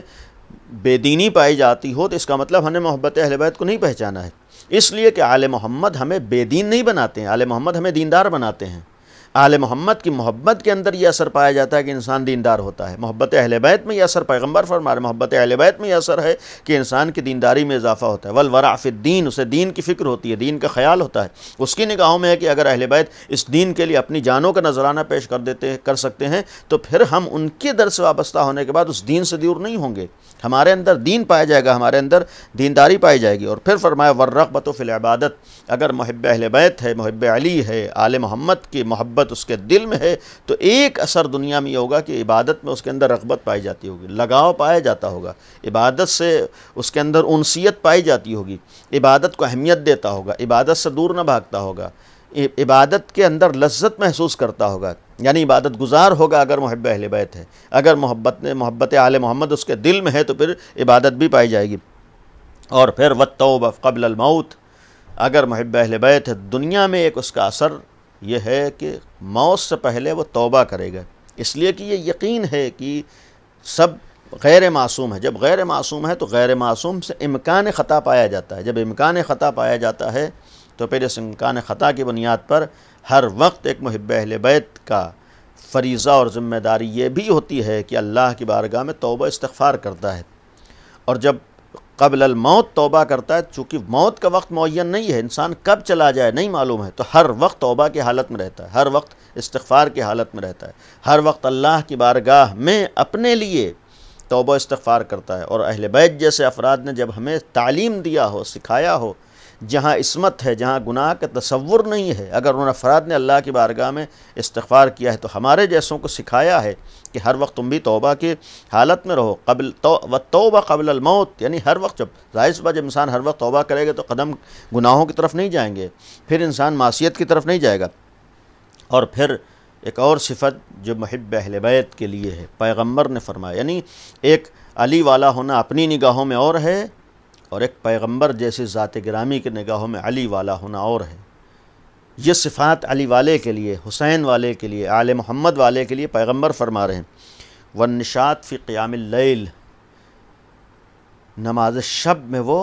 بے دینی پائی جاتی ہو تو اس کا مطلب ہم نے محبت اہل بیت کو نہیں پہچانا ہے۔ اس لیے کہ آل محمد ہمیں بے دین نہیں بناتے ہیں، آل محمد ہمیں دیندار بناتے ہیں۔ آل محمد کی محبت کے اندر یہ اثر پایا جاتا ہے کہ انسان دیندار ہوتا ہے۔ محبت اہل بیت میں یہ اثر، پیغمبر فرما رہے محبت اہل بیت میں یہ اثر ہے کہ انسان کی دینداری میں اضافہ ہوتا ہے۔ والورع فی الدین، اسے دین کی فکر ہوتی ہے، دین کا خیال ہوتا ہے۔ اس کی نگاہوں میں ہے کہ اگر اہل بیت اس دین کے لیے اپنی جانوں کا نذرانہ پیش کر سکتے ہیں تو پھر ہم ان کے در سے وابستہ ہونے کے بعد اس دین سے دور نہیں ہوں گے، ہمارے اندر دین پایا جائے گا، ہمارے اندر دینداری پائی جائے گی۔ اور پھر فرمایا والرغبۃ فی العبادت، اگر محب اہل بیت ہے، محب علی ہے، آل محمد کی محبت اس کے دل میں ہے تو ایک اثر دنیا میں یہ ہوگا کہ عبادت میں اس کے اندر رغبت پائی جاتی ہوگی، لگاؤ پایا جاتا ہوگا، عبادت سے اس کے اندر انسیت پائی جاتی ہوگی، عبادت کو اہمیت دیتا ہوگا، عبادت سے دور نہ بھاگتا ہوگا، عبادت کے اندر لذت محسوس کرتا ہوگا، یعنی عبادت گزار ہوگا اگر محب اہل بیت ہے۔ اگر محبت آل محمد اس کے دل میں ہے تو پھر عبادت بھی پائی جائے گی۔ اور پھر والتوبہ قبل الموت، اگر محب اہل بیت ہے دنیا میں ایک اس کا اثر یہ ہے کہ موت سے پہلے وہ توبہ کرے گا، اس لیے کہ یہ یقین ہے کہ سب غیر معصوم ہے۔ جب غیر معصوم ہے تو غیر معصوم سے امکان خطا پایا جاتا ہے، جب امکان خطا پایا جاتا ہے تو پھر اس امکان خطا کی بنیاد پر ہر وقت ایک محب اہل بیت کا فریضہ اور ذمہ داری یہ بھی ہوتی ہے کہ اللہ کی بارگاہ میں توبہ استغفار کرتا ہے۔ اور جب قبل الموت توبہ کرتا ہے، چونکہ موت کا وقت معین نہیں ہے، انسان کب چلا جائے نہیں معلوم ہے، تو ہر وقت توبہ کی حالت میں رہتا ہے، ہر وقت استغفار کی حالت میں رہتا ہے، ہر وقت اللہ کی بارگاہ میں اپنے لیے توبہ استغفار کرتا ہے۔ اور اہل بیت جیسے افراد نے جب ہمیں تعلیم دیا ہو، سکھایا ہو جہاں عصمت ہے، جہاں گناہ کا تصور نہیں ہے، اگر ان افراد نے اللہ کی بارگاہ میں استغفار کیا ہے تو ہمارے جیسوں کو سکھایا ہے کہ ہر وقت تم بھی توبہ کی حالت میں رہو، توبہ قبل الموت، یعنی ہر وقت ظاہر سی بات جب انسان ہر وقت توبہ کرے گا تو قدم گناہوں کی طرف نہیں جائیں گے، پھر انسان معصیت کی طرف نہیں جائے گا۔ اور پھر ایک اور صفت جو محب اہل بیت کے لیے ہے، پیغمبر نے فرمایا، یعنی ایک علی والا ہونا اپنی نگاہوں میں اور ہے، اور ایک پیغمبر جیسے ذات گرامی کے نگاہوں میں علی والا ہونا اور ہے۔ یہ صفات علی والے کے لیے، حسین والے کے لیے، آل محمد والے کے لیے پیغمبر فرما رہے ہیں۔ والنشاط فی قیام اللیل، نماز شب میں وہ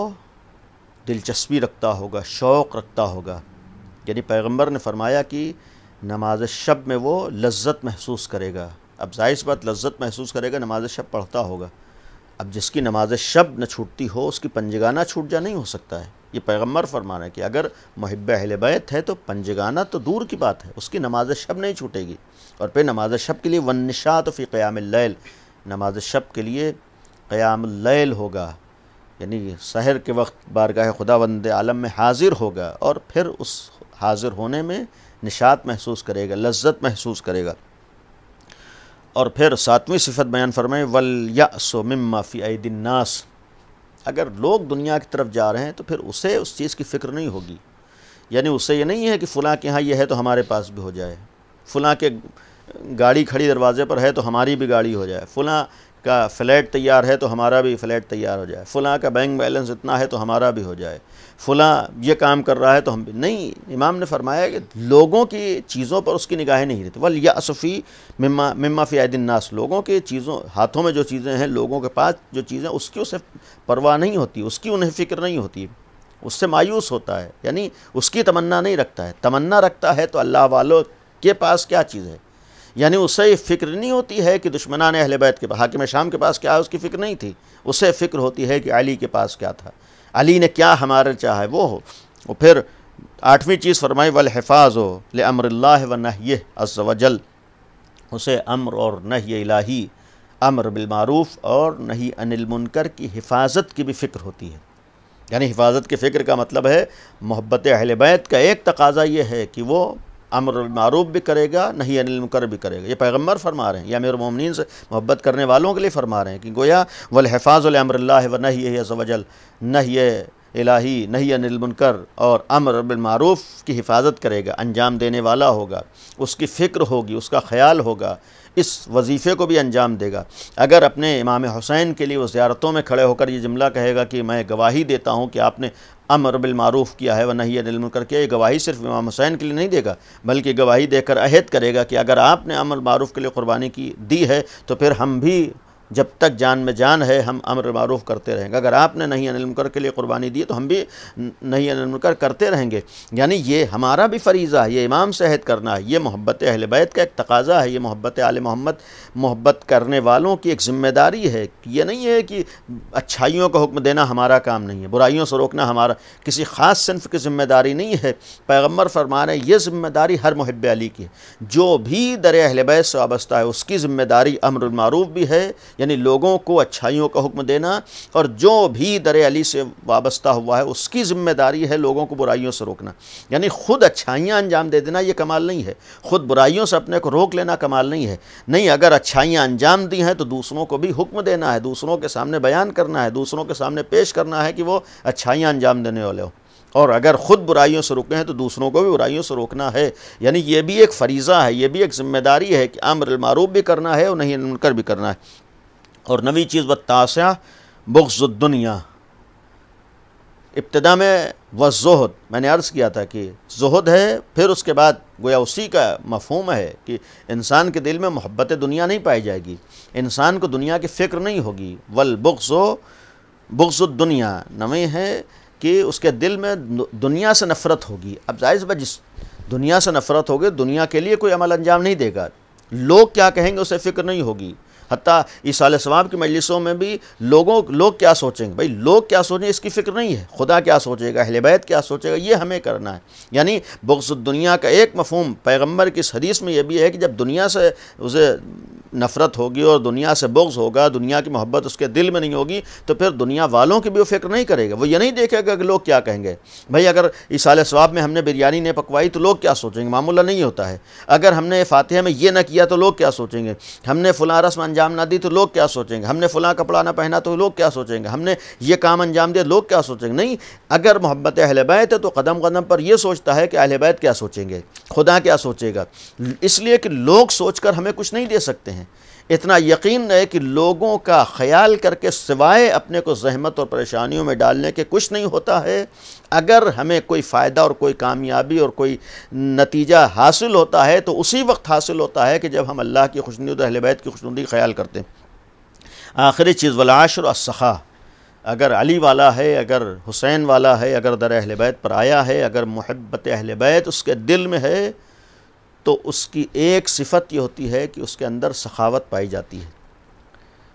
دلچسپی رکھتا ہوگا، شوق رکھتا ہوگا، یعنی پیغمبر نے فرمایا کہ نماز شب میں وہ لذت محسوس کرے گا۔ اب ظاہر سی بات لذت محسوس کرے گا، نماز شب پڑھتا ہوگا۔ اب جس کی نماز شب نہ چھوٹتی ہو اس کی پنجگانہ چھوٹ جا نہیں ہو سکتا ہے۔ یہ پیغمبر فرما رہے ہیں کہ اگر محب اہل بیت ہے تو پنجگانہ تو دور کی بات ہے، اس کی نماز شب نہیں چھوٹے گی۔ اور پھر نماز شب کے لیے والنشاط فی قیام اللیل، نماز شب کے لیے قیام اللیل ہوگا، یعنی سحر کے وقت بارگاہ خداوند عالم میں حاضر ہوگا، اور پھر اس حاضر ہونے میں نشاط محسوس کرے گا، لذت محسوس کرے گا۔ اور پھر ساتویں صفت بیان فرمائے وَالْيَأْسُ مِمَّا فِي أَيْدِي النَّاسِ، اگر لوگ دنیا کی طرف جا رہے ہیں تو پھر اسے اس چیز کی فکر نہیں ہوگی، یعنی اسے یہ نہیں ہے کہ فلاں کے ہاں یہ ہے تو ہمارے پاس بھی ہو جائے، فلاں کے گاڑی کھڑی دروازے پر ہے تو ہماری بھی گاڑی ہو جائے، فلاں کا فلیٹ تیار ہے تو ہمارا بھی فلیٹ تیار ہو جائے، فلاں کا بینک بیلنس اتنا ہے تو ہمارا بھی ہو جائے، فلاں یہ کام کر رہا ہے تو ہم بھی نہیں۔ امام نے فرمایا کہ لوگوں کی چیزوں پر اس کی نگاہیں نہیں رہتی۔ وَالْيَأْسُ فِي مِمَّا فِي أَيْدِي النَّاسِ، لوگوں کے چیزوں، ہاتھوں میں جو چیزیں ہیں، لوگوں کے پاس جو چیزیں، اس کی اسے پرواہ نہیں ہوتی، اس کی انہیں فکر نہیں ہوتی، اس سے مایوس ہوتا ہے، یعنی اس کی تمنا نہیں رکھتا ہے۔ تمنا رکھتا ہے تو اللہ والوں کے پاس کیا چیز ہے، یعنی اسے فکر نہیں ہوتی ہے کہ دشمنان اہل بیت کے حاکم شام کے پاس کیا ہے، اس کی فکر نہیں تھی، اسے فکر ہوتی ہے کہ علی کے پاس کیا تھا، علی نے کیا ہمارے چاہا ہے وہ ہو۔ اور پھر آٹھویں چیز فرمائی والحفاظ لامر اللہ و نہیہ عز وجل، اسے امر اور نہی الہی، امر بالمعروف اور نہی عن المنکر کی حفاظت کی بھی فکر ہوتی ہے۔ یعنی حفاظت کی فکر کا مطلب ہے محبت اہل بیت کا ایک تقاضا یہ ہے کہ وہ امر بالمعروف بھی کرے گا، نہی عن المنکر بھی کرے گا۔ یہ پیغمبر فرما رہے ہیں، یا امیر المومنین سے محبت کرنے والوں کے لیے فرما رہے ہیں کہ گویا والحفاظ لامر اللہ و نہیہ عز وجل، نہی الہی، نہی عن المنکر اور امر بالمعروف کی حفاظت کرے گا، انجام دینے والا ہوگا، اس کی فکر ہوگی، اس کا خیال ہوگا، اس وظیفے کو بھی انجام دے گا۔ اگر اپنے امام حسین کے لیے وہ زیارتوں میں کھڑے ہو کر یہ جملہ کہے گا کہ میں گواہی دیتا ہوں کہ آپ نے امر بالمعروف کیا ہے و نہی عن المنکر کیا، یہ گواہی صرف امام حسین کے لیے نہیں دے گا، بلکہ گواہی دے کر عہد کرے گا کہ اگر آپ نے امر بالمعروف کے لیے قربانی دی ہے تو پھر ہم بھی جب تک جان میں جان ہے ہم امر معروف کرتے رہیں گے، اگر آپ نے نہی عن المنکر کے لیے قربانی دی تو ہم بھی نہی عن المنکر کرتے رہیں گے۔ یعنی یہ ہمارا بھی فریضہ ہے، یہ امام سے عہد کرنا ہے، یہ محبت اہل بیت کا ایک تقاضا ہے، یہ محبت آل محمد، محبت کرنے والوں کی ایک ذمہ داری ہے۔ یہ نہیں ہے کہ اچھائیوں کا حکم دینا ہمارا کام نہیں ہے، برائیوں سے روکنا ہمارا کسی خاص صنف کی ذمہ داری نہیں ہے۔ پیغمبر فرما رہے ہیں یہ ذمہ داری ہر محب علی کی ہے، جو بھی در اہل بیت سے وابستہ ہے اس کی ذمہ داری امر بالمعروف بھی ہے، یعنی لوگوں کو اچھائیوں کا حکم دینا، اور جو بھی در علی سے وابستہ ہوا ہے اس کی ذمہ داری ہے لوگوں کو برائیوں سے روکنا۔ یعنی خود اچھائیاں انجام دے دینا یہ کمال نہیں ہے، خود برائیوں سے اپنے کو روک لینا کمال نہیں ہے۔ نہیں، اگر اچھائیاں انجام دی ہیں تو دوسروں کو بھی حکم دینا ہے، دوسروں کے سامنے بیان کرنا ہے، دوسروں کے سامنے پیش کرنا ہے کہ وہ اچھائیاں انجام دینے والے ہو، اور اگر خود برائیوں سے رکے ہیں تو دوسروں کو بھی برائیوں سے روکنا ہے۔ یعنی یہ بھی ایک فریضہ ہے، یہ بھی ایک ذمہ داری ہے کہ امر بالمعروف بھی کرنا ہے اور نہی عن المنکر بھی کرنا ہے۔ اور نویں چیز والتاسعہ بغض الدنیا، ابتدا میں والزہد، میں نے عرض کیا تھا کہ زہد ہے، پھر اس کے بعد گویا اسی کا مفہوم ہے کہ انسان کے دل میں محبت دنیا نہیں پائی جائے گی، انسان کو دنیا کی فکر نہیں ہوگی۔ والبغض بغض الدنیا، نویں ہے کہ اس کے دل میں دنیا سے نفرت ہوگی۔ اب ظاہر سی جس دنیا سے نفرت ہوگی دنیا کے لیے کوئی عمل انجام نہیں دے گا، لوگ کیا کہیں گے اسے فکر نہیں ہوگی۔ حتیٰ ایصال ثواب کی مجلسوں میں بھی لوگ کیا سوچیں گے، بھائی لوگ کیا سوچیں اس کی فکر نہیں ہے، خدا کیا سوچے گا، اہل بیت کیا سوچے گا، یہ ہمیں کرنا ہے۔ یعنی بغض الدنیا کا ایک مفہوم پیغمبر کی اس حدیث میں یہ بھی ہے کہ جب دنیا سے اسے نفرت ہوگی اور دنیا سے بغض ہوگا، دنیا کی محبت اس کے دل میں نہیں ہوگی، تو پھر دنیا والوں کی بھی وہ فکر نہیں کرے گا. وہ یہ نہیں دیکھے گا کہ لوگ کیا کہیں گے. بھائی اگر ایصال ثواب میں ہم نے بریانی نہیں پکوائی تو لوگ کیا سوچیں گے؟ معمولہ نہیں ہوتا ہے. اگر ہم نے فاتحہ میں یہ نہ کیا تو لوگ کیا سوچیں گے؟ ہم نے فلاں رسم انجام نہ دی تو لوگ کیا سوچیں گے؟ ہم نے فلاں کپڑا نہ پہنا تو لوگ کیا سوچیں گے؟ ہم نے یہ کام انجام دیا لوگ کیا سوچیں گے؟ نہیں، اگر محبت اہل بیت ہے تو قدم قدم پر یہ سوچتا ہے کہ اہل بیت کیا سوچیں گے، خدا کیا سوچے گا. اس لیے کہ لوگ سوچ کر ہمیں کچھ نہیں دے سکتے ہیں. اتنا یقین ہے کہ لوگوں کا خیال کر کے سوائے اپنے کو زحمت اور پریشانیوں میں ڈالنے کے کچھ نہیں ہوتا ہے. اگر ہمیں کوئی فائدہ اور کوئی کامیابی اور کوئی نتیجہ حاصل ہوتا ہے تو اسی وقت حاصل ہوتا ہے کہ جب ہم اللہ کی خوشنودی اہل بیت کی خوشنودی خیال کرتے ہیں. آخری چیز والعاشر السخا. اگر علی والا ہے، اگر حسین والا ہے، اگر در اہل بیت پر آیا ہے، اگر محبت اہل بیت اس کے دل میں ہے، تو اس کی ایک صفت یہ ہوتی ہے کہ اس کے اندر سخاوت پائی جاتی ہے.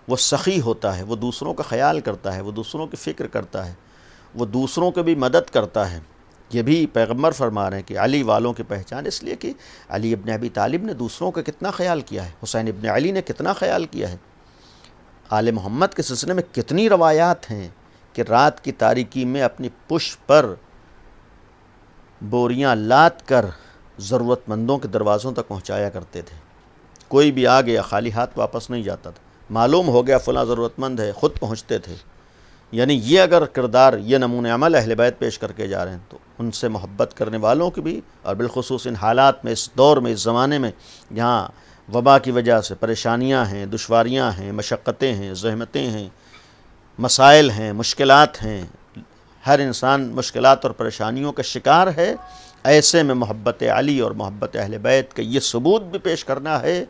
وہ سخی ہوتا ہے، وہ دوسروں کا خیال کرتا ہے، وہ دوسروں کی فکر کرتا ہے، وہ دوسروں کی بھی مدد کرتا ہے. یہ بھی پیغمبر فرما رہے ہیں کہ علی والوں کی پہچان، اس لیے کہ علی ابن ابی طالب نے دوسروں کا کتنا خیال کیا ہے، حسین ابن علی نے کتنا خیال کیا ہے. آل محمد کے سلسلے میں کتنی روایات ہیں کہ رات کی تاریکی میں اپنی پشت پر بوریاں لاد کر ضرورت مندوں کے دروازوں تک پہنچایا کرتے تھے. کوئی بھی آ گیا خالی ہاتھ واپس نہیں جاتا تھا. معلوم ہو گیا فلاں ضرورت مند ہے، خود پہنچتے تھے. یعنی یہ اگر کردار، یہ نمونہ عمل اہل بیت پیش کر کے جا رہے ہیں تو ان سے محبت کرنے والوں کی بھی، اور بالخصوص ان حالات میں، اس دور میں، اس زمانے میں جہاں وبا کی وجہ سے پریشانیاں ہیں، دشواریاں ہیں، مشقتیں ہیں، زحمتیں ہیں، مسائل ہیں، مشکلات ہیں، ہر انسان مشکلات اور پریشانیوں کا شکار ہے. ایسے میں محبت علی اور محبت اہل بیت کا یہ ثبوت بھی پیش کرنا ہے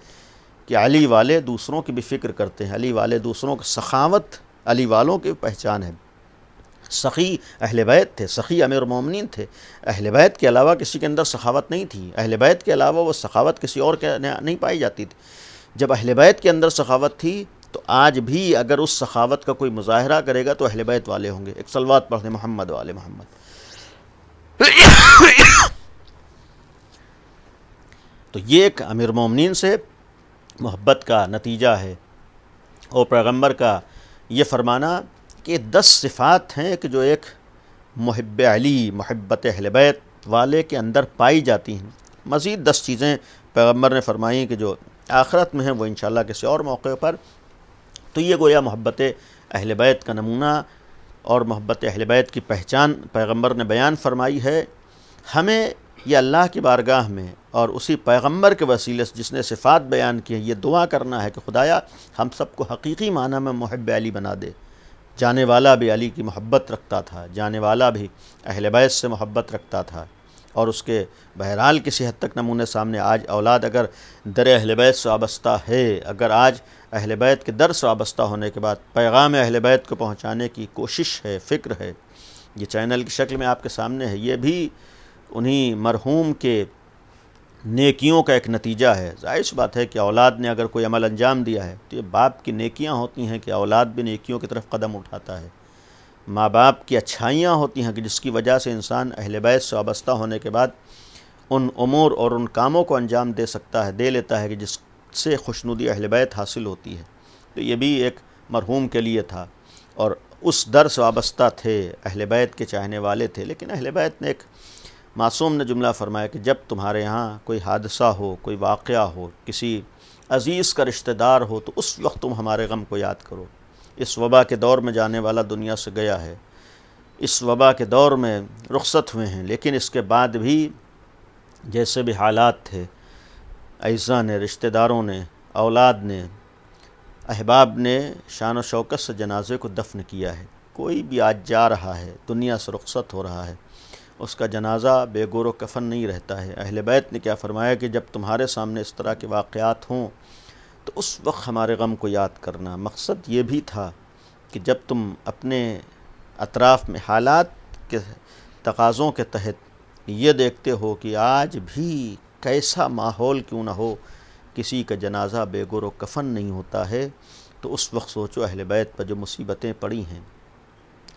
کہ علی والے دوسروں کی بھی فکر کرتے ہیں، علی والے دوسروں کی سخاوت علی والوں کی پہچان ہے. سخی اہل بیت تھے، سخی امیر المومنین تھے. اہل بیت کے علاوہ کسی کے اندر سخاوت نہیں تھی. اہل بیت کے علاوہ وہ سخاوت کسی اور کے نہیں پائی جاتی تھی. جب اہل بیت کے اندر سخاوت تھی تو آج بھی اگر اس سخاوت کا کوئی مظاہرہ کرے گا تو اہل بیت والے ہوں گے. ایک صلوات پڑھیں محمد والے محمد. تو یہ ایک امیر المومنین سے محبت کا نتیجہ ہے. اور پیغمبر کا یہ فرمانا کہ 10 صفات ہیں کہ جو ایک محب علی، محبت اہل بیت والے کے اندر پائی جاتی ہیں. مزید 10 چیزیں پیغمبر نے فرمائی کہ جو آخرت میں ہیں، وہ انشاءاللہ کسی اور موقع پر. تو یہ گویا محبت اہل بیت کا نمونہ اور محبت اہل بیت کی پہچان پیغمبر نے بیان فرمائی ہے. ہمیں یہ اللہ کی بارگاہ میں اور اسی پیغمبر کے وسیلے سے جس نے صفات بیان کی ہیں، یہ دعا کرنا ہے کہ خدایا ہم سب کو حقیقی معنی میں محب علی بنا دے. جانے والا بھی علی کی محبت رکھتا تھا، جانے والا بھی اہل بیت سے محبت رکھتا تھا، اور اس کے بہرحال کسی حد تک نمونے سامنے. آج اولاد اگر در اہل بیت سے وابستہ ہے، اگر آج اہل بیت کے در سے وابستہ ہونے کے بعد پیغام اہل بیت کو پہنچانے کی کوشش ہے، فکر ہے، یہ چینل کی شکل میں آپ کے سامنے ہے، یہ بھی انہی مرحوم کے نیکیوں کا ایک نتیجہ ہے. ظاہر سی بات ہے کہ اولاد نے اگر کوئی عمل انجام دیا ہے تو یہ باپ کی نیکیاں ہوتی ہیں کہ اولاد بھی نیکیوں کی طرف قدم اٹھاتا ہے. ماں باپ کی اچھائیاں ہوتی ہیں کہ جس کی وجہ سے انسان اہل بیت سے وابستہ ہونے کے بعد ان امور اور ان کاموں کو انجام دے سکتا ہے، دے لیتا ہے کہ جس سے خوشنودی اہل بیت حاصل ہوتی ہے. تو یہ بھی ایک مرحوم کے لیے تھا اور اس در سے وابستہ تھے، اہل بیت کے چاہنے والے تھے. لیکن اہل بیت نے ایک معصوم نے جملہ فرمایا کہ جب تمہارے یہاں کوئی حادثہ ہو، کوئی واقعہ ہو، کسی عزیز کا رشتہ دار ہو تو اس وقت تم ہمارے غم کو یاد کرو. اس وبا کے دور میں جانے والا دنیا سے گیا ہے، اس وبا کے دور میں رخصت ہوئے ہیں، لیکن اس کے بعد بھی جیسے بھی حالات تھے، اعزاء نے، رشتہ داروں نے، اولاد نے، احباب نے شان و شوکت سے جنازے کو دفن کیا ہے. کوئی بھی آج جا رہا ہے، دنیا سے رخصت ہو رہا ہے، اس کا جنازہ بے گور و کفن نہیں رہتا ہے. اہل بیت نے کیا فرمایا کہ جب تمہارے سامنے اس طرح کے واقعات ہوں تو اس وقت ہمارے غم کو یاد کرنا. مقصد یہ بھی تھا کہ جب تم اپنے اطراف میں حالات کے تقاضوں کے تحت یہ دیکھتے ہو کہ آج بھی کیسا ماحول کیوں نہ ہو، کسی کا جنازہ بے گور و کفن نہیں ہوتا ہے، تو اس وقت سوچو اہل بیت پر جو مصیبتیں پڑی ہیں،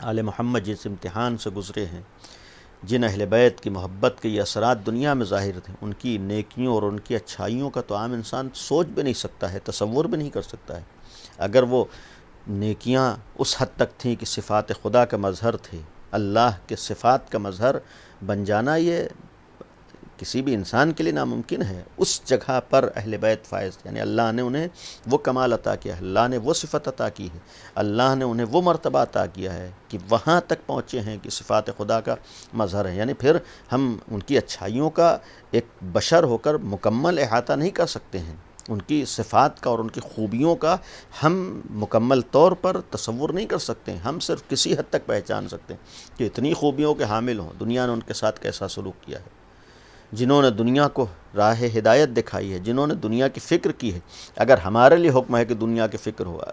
آل محمد جس امتحان سے گزرے ہیں، جن اہل بیت کی محبت کے یہ اثرات دنیا میں ظاہر تھے، ان کی نیکیوں اور ان کی اچھائیوں کا تو عام انسان سوچ بھی نہیں سکتا ہے، تصور بھی نہیں کر سکتا ہے۔ اگر وہ نیکیاں اس حد تک تھیں کہ صفات خدا کا مظہر تھے، اللہ کے صفات کا مظہر بن جانا یہ کسی بھی انسان کے لیے ناممکن ہے، اس جگہ پر اہل بیت فائز تھے، یعنی اللہ نے انہیں وہ کمال عطا کیا ہے، اللہ نے وہ صفت عطا کی ہے، اللہ نے انہیں وہ مرتبہ عطا کیا ہے کہ وہاں تک پہنچے ہیں کہ صفات خدا کا مظہر ہے۔ یعنی پھر ہم ان کی اچھائیوں کا ایک بشر ہو کر مکمل احاطہ نہیں کر سکتے ہیں، ان کی صفات کا اور ان کی خوبیوں کا ہم مکمل طور پر تصور نہیں کر سکتے ہیں، ہم صرف کسی حد تک پہچان سکتے ہیں کہ اتنی خوبیوں کے حامل ہوں، دنیا نے ان کے ساتھ کیسا سلوک کیا ہے، جنہوں نے دنیا کو راہ ہدایت دکھائی ہے، جنہوں نے دنیا کی فکر کی ہے۔ اگر ہمارے لیے حکم ہے کہ دنیا کی فکر ہوا،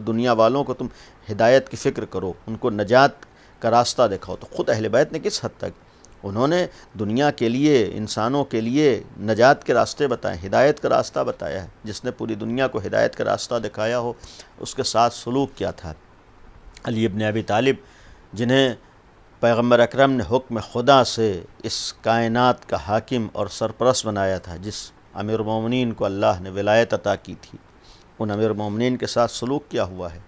دنیا والوں کو تم ہدایت کی فکر کرو، ان کو نجات کا راستہ دکھاؤ، تو خود اہل بیت نے کس حد تک انہوں نے دنیا کے لیے، انسانوں کے لیے نجات کے راستے بتائے، ہدایت کا راستہ بتایا ہے۔ جس نے پوری دنیا کو ہدایت کا راستہ دکھایا ہو، اس کے ساتھ سلوک کیا تھا۔ علی ابن ابی طالب، جنہیں پیغمبر اکرم نے حکم خدا سے اس کائنات کا حاکم اور سرپرست بنایا تھا، جس امیر المومنین کو اللہ نے ولایت عطا کی تھی، ان امیر المومنین کے ساتھ سلوک کیا ہوا ہے۔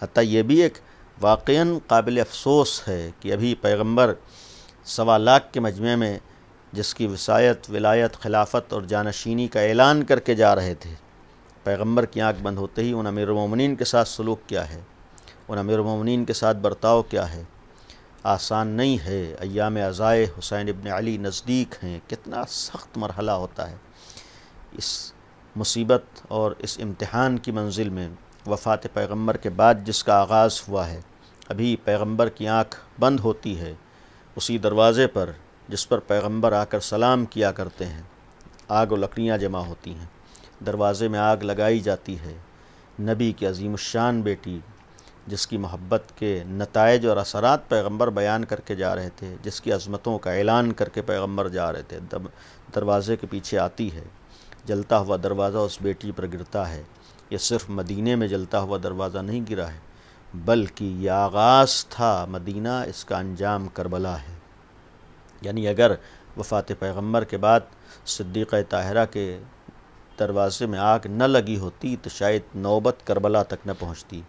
حتیٰ یہ بھی ایک واقعاً قابل افسوس ہے کہ ابھی پیغمبر 1.25 لاکھ کے مجمع میں جس کی وصایت، ولایت، خلافت اور جانشینی کا اعلان کر کے جا رہے تھے، پیغمبر کی آنکھ بند ہوتے ہی ان امیر المومنین کے ساتھ سلوک کیا ہے، ان امیر المومنین کے ساتھ برتاؤ کیا ہے۔ آسان نہیں ہے، ایام عزائے حسین ابن علی نزدیک ہیں، کتنا سخت مرحلہ ہوتا ہے۔ اس مصیبت اور اس امتحان کی منزل میں وفات پیغمبر کے بعد جس کا آغاز ہوا ہے، ابھی پیغمبر کی آنکھ بند ہوتی ہے، اسی دروازے پر جس پر پیغمبر آ کر سلام کیا کرتے ہیں، آگ و لکڑیاں جمع ہوتی ہیں، دروازے میں آگ لگائی جاتی ہے۔ نبی کی عظیم الشان بیٹی، جس کی محبت کے نتائج اور اثرات پیغمبر بیان کر کے جا رہے تھے، جس کی عظمتوں کا اعلان کر کے پیغمبر جا رہے تھے، دروازے کے پیچھے آتی ہے۔ جلتا ہوا دروازہ اس بیٹی پر گرتا ہے۔ یہ صرف مدینے میں جلتا ہوا دروازہ نہیں گرا ہے، بلکہ یہ آغاز تھا مدینہ، اس کا انجام کربلا ہے۔ یعنی اگر وفات پیغمبر کے بعد صدیقہ طاہرہ کے دروازے میں آگ نہ لگی ہوتی تو شاید نوبت کربلا تک نہ پہنچتی۔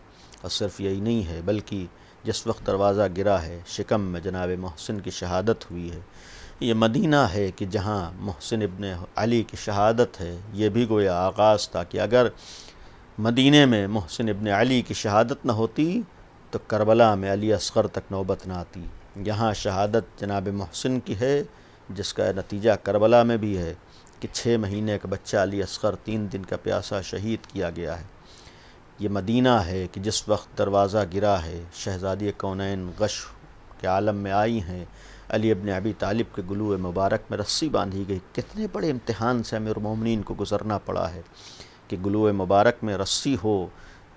اور صرف یہی نہیں ہے، بلکہ جس وقت دروازہ گرا ہے، شکم میں جناب محسن کی شہادت ہوئی ہے۔ یہ مدینہ ہے کہ جہاں محسن ابن علی کی شہادت ہے، یہ بھی گویا آغاز تھا کہ اگر مدینے میں محسن ابن علی کی شہادت نہ ہوتی تو کربلا میں علی اصغر تک نوبت نہ آتی۔ یہاں شہادت جناب محسن کی ہے، جس کا نتیجہ کربلا میں بھی ہے کہ 6 مہینے کا بچہ علی اصغر 3 دن کا پیاسا شہید کیا گیا ہے۔ یہ مدینہ ہے کہ جس وقت دروازہ گرا ہے، شہزادی کونین غش کے عالم میں آئی ہیں، علی ابن ابی طالب کے گلوئے مبارک میں رسی باندھی گئی۔ کتنے بڑے امتحان سے امیر المومنین کو گزرنا پڑا ہے کہ گلوئے مبارک میں رسی ہو۔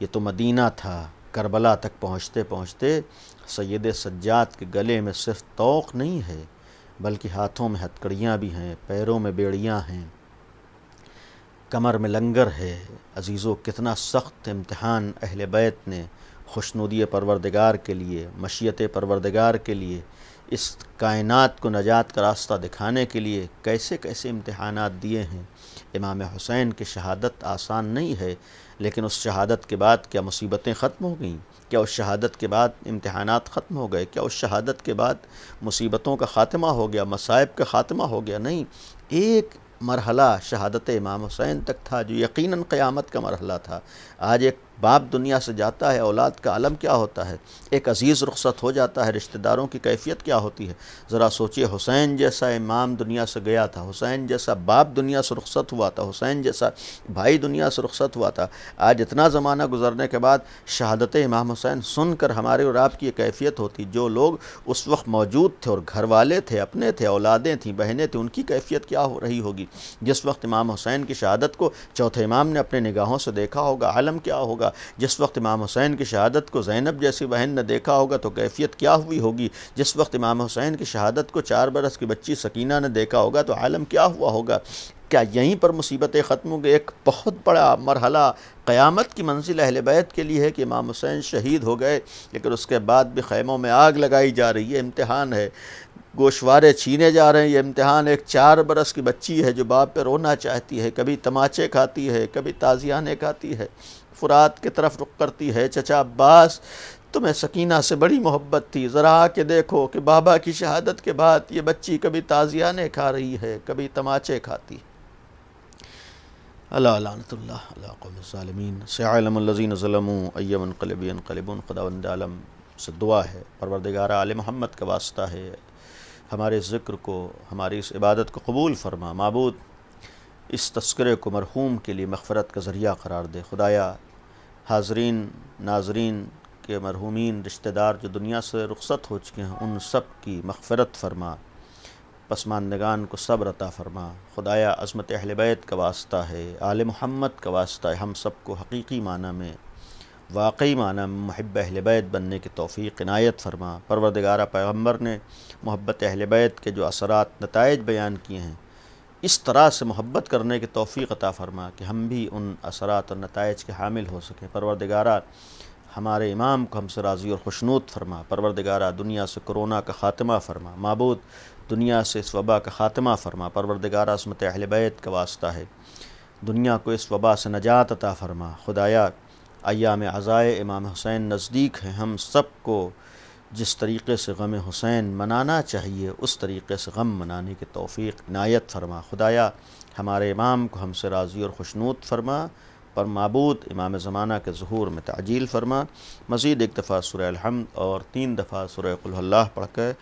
یہ تو مدینہ تھا، کربلا تک پہنچتے پہنچتے سید سجاد کے گلے میں صرف طوق نہیں ہے، بلکہ ہاتھوں میں ہتکڑیاں بھی ہیں، پیروں میں بیڑیاں ہیں، کمر میں لنگر ہے۔ عزیزو، کتنا سخت امتحان اہل بیت نے خوشنودی پروردگار کے لیے، مشیت پروردگار کے لیے، اس کائنات کو نجات کا راستہ دکھانے کے لیے کیسے کیسے امتحانات دیے ہیں۔ امام حسین کی شہادت آسان نہیں ہے، لیکن اس شہادت کے بعد کیا مصیبتیں ختم ہو گئیں؟ کیا اس شہادت کے بعد امتحانات ختم ہو گئے؟ کیا اس شہادت کے بعد مصیبتوں کا خاتمہ ہو گیا، مصائب کا خاتمہ ہو گیا؟ نہیں، ایک مرحلہ شہادت امام حسین تک تھا جو یقیناً قیامت کا مرحلہ تھا۔ آج ایک باپ دنیا سے جاتا ہے، اولاد کا عالم کیا ہوتا ہے، ایک عزیز رخصت ہو جاتا ہے، رشتہ داروں کی کیفیت کیا ہوتی ہے۔ ذرا سوچئے، حسین جیسا امام دنیا سے گیا تھا، حسین جیسا باپ دنیا سے رخصت ہوا تھا، حسین جیسا بھائی دنیا سے رخصت ہوا تھا۔ آج اتنا زمانہ گزرنے کے بعد شہادت امام حسین سن کر ہمارے اور آپ کی یہ کیفیت ہوتی، جو لوگ اس وقت موجود تھے اور گھر والے تھے، اپنے تھے، اولادیں تھیں، بہنیں تھیں، ان کی کیفیت کیا ہو رہی ہوگی؟ جس وقت امام حسین کی شہادت کو چوتھے امام نے اپنے نگاہوں سے دیکھا ہوگا، عالم کیا ہوگا؟ جس وقت امام حسین کی شہادت کو زینب جیسی بہن نے دیکھا ہوگا تو کیفیت کیا ہوئی ہوگی؟ جس وقت امام حسین کی شہادت کو 4 برس کی بچی سکینہ نے دیکھا ہوگا تو عالم کیا ہوا ہوگا؟ کیا یہیں پر مصیبتیں ختم ہو گئی؟ ایک بہت بڑا مرحلہ قیامت کی منزل اہل بیت کے لیے ہے کہ امام حسین شہید ہو گئے، لیکن اس کے بعد بھی خیموں میں آگ لگائی جا رہی ہے، امتحان ہے۔ گوشوارے چھینے جا رہے ہیں۔ یہ امتحان ایک 4 برس کی بچی ہے جو باپ پہ رونا چاہتی ہے، کبھی تماچے کھاتی ہے، کبھی تازیانے کھاتی ہے، فرات کی طرف رخ کرتی ہے، چچا عباس تمہیں سکینہ سے بڑی محبت تھی، ذرا آ کے دیکھو کہ بابا کی شہادت کے بعد یہ بچی کبھی تازیانے کھا رہی ہے، کبھی تماچے کھاتی ہے۔ اللہ لعنت اللہ علی قوم الظالمین۔ سیعلم الذین ظلموا ای منقلب ینقلبون۔ خداوند عالم سے دعا ہے، پروردگار آل محمد کا واسطہ ہے، ہمارے اس ذکر کو، ہماری اس عبادت کو قبول فرما۔ معبود اس تذکرے کو مرحوم کے لیے مغفرت کا ذریعہ قرار دے۔ خدایا حاضرین ناظرین کے مرحومین رشتہ دار جو دنیا سے رخصت ہو چکے ہیں ان سب کی مغفرت فرما، پسماندگان کو صبر عطا فرما۔ خدایا عظمت اہل بیت کا واسطہ ہے، آل محمد کا واسطہ ہے، ہم سب کو حقیقی معنی میں، واقعی معنی میں محب اہل بیت بننے کی توفیق عنایت فرما۔ پروردگارہ پیغمبر نے محبت اہل بیت کے جو اثرات نتائج بیان کیے ہیں، اس طرح سے محبت کرنے کی توفیق عطا فرما کہ ہم بھی ان اثرات اور نتائج کے حامل ہو سکیں۔ پروردگارہ ہمارے امام کو ہم سے راضی اور خوشنود فرما۔ پروردگارہ دنیا سے کرونا کا خاتمہ فرما۔ معبود دنیا سے اس وبا کا خاتمہ فرما۔ پروردگارہ عظمت اہل بیت کا واسطہ ہے، دنیا کو اس وبا سے نجات عطا فرما۔ خدایا ایام عزائے امام حسین نزدیک ہیں، ہم سب کو جس طریقے سے غم حسین منانا چاہیے اس طریقے سے غم منانے کی توفیق عنایت فرما۔ خدایا ہمارے امام کو ہم سے راضی اور خوشنود فرما، پر معبود امام زمانہ کے ظہور میں تعجیل فرما۔ مزید 1 دفعہ سورہ الحمد اور 3 دفعہ سورہ قل هو اللہ پڑھ کر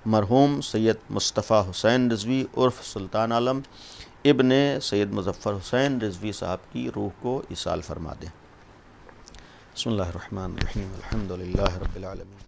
مرحوم سید مصطفیٰ حسین رضوی عرف سلطان عالم ابن سید مظفر حسین رضوی صاحب کی روح کو ایصال فرما دیں۔ بسم اللہ الرحمن الرحیم، الحمد للہ رب العالمین۔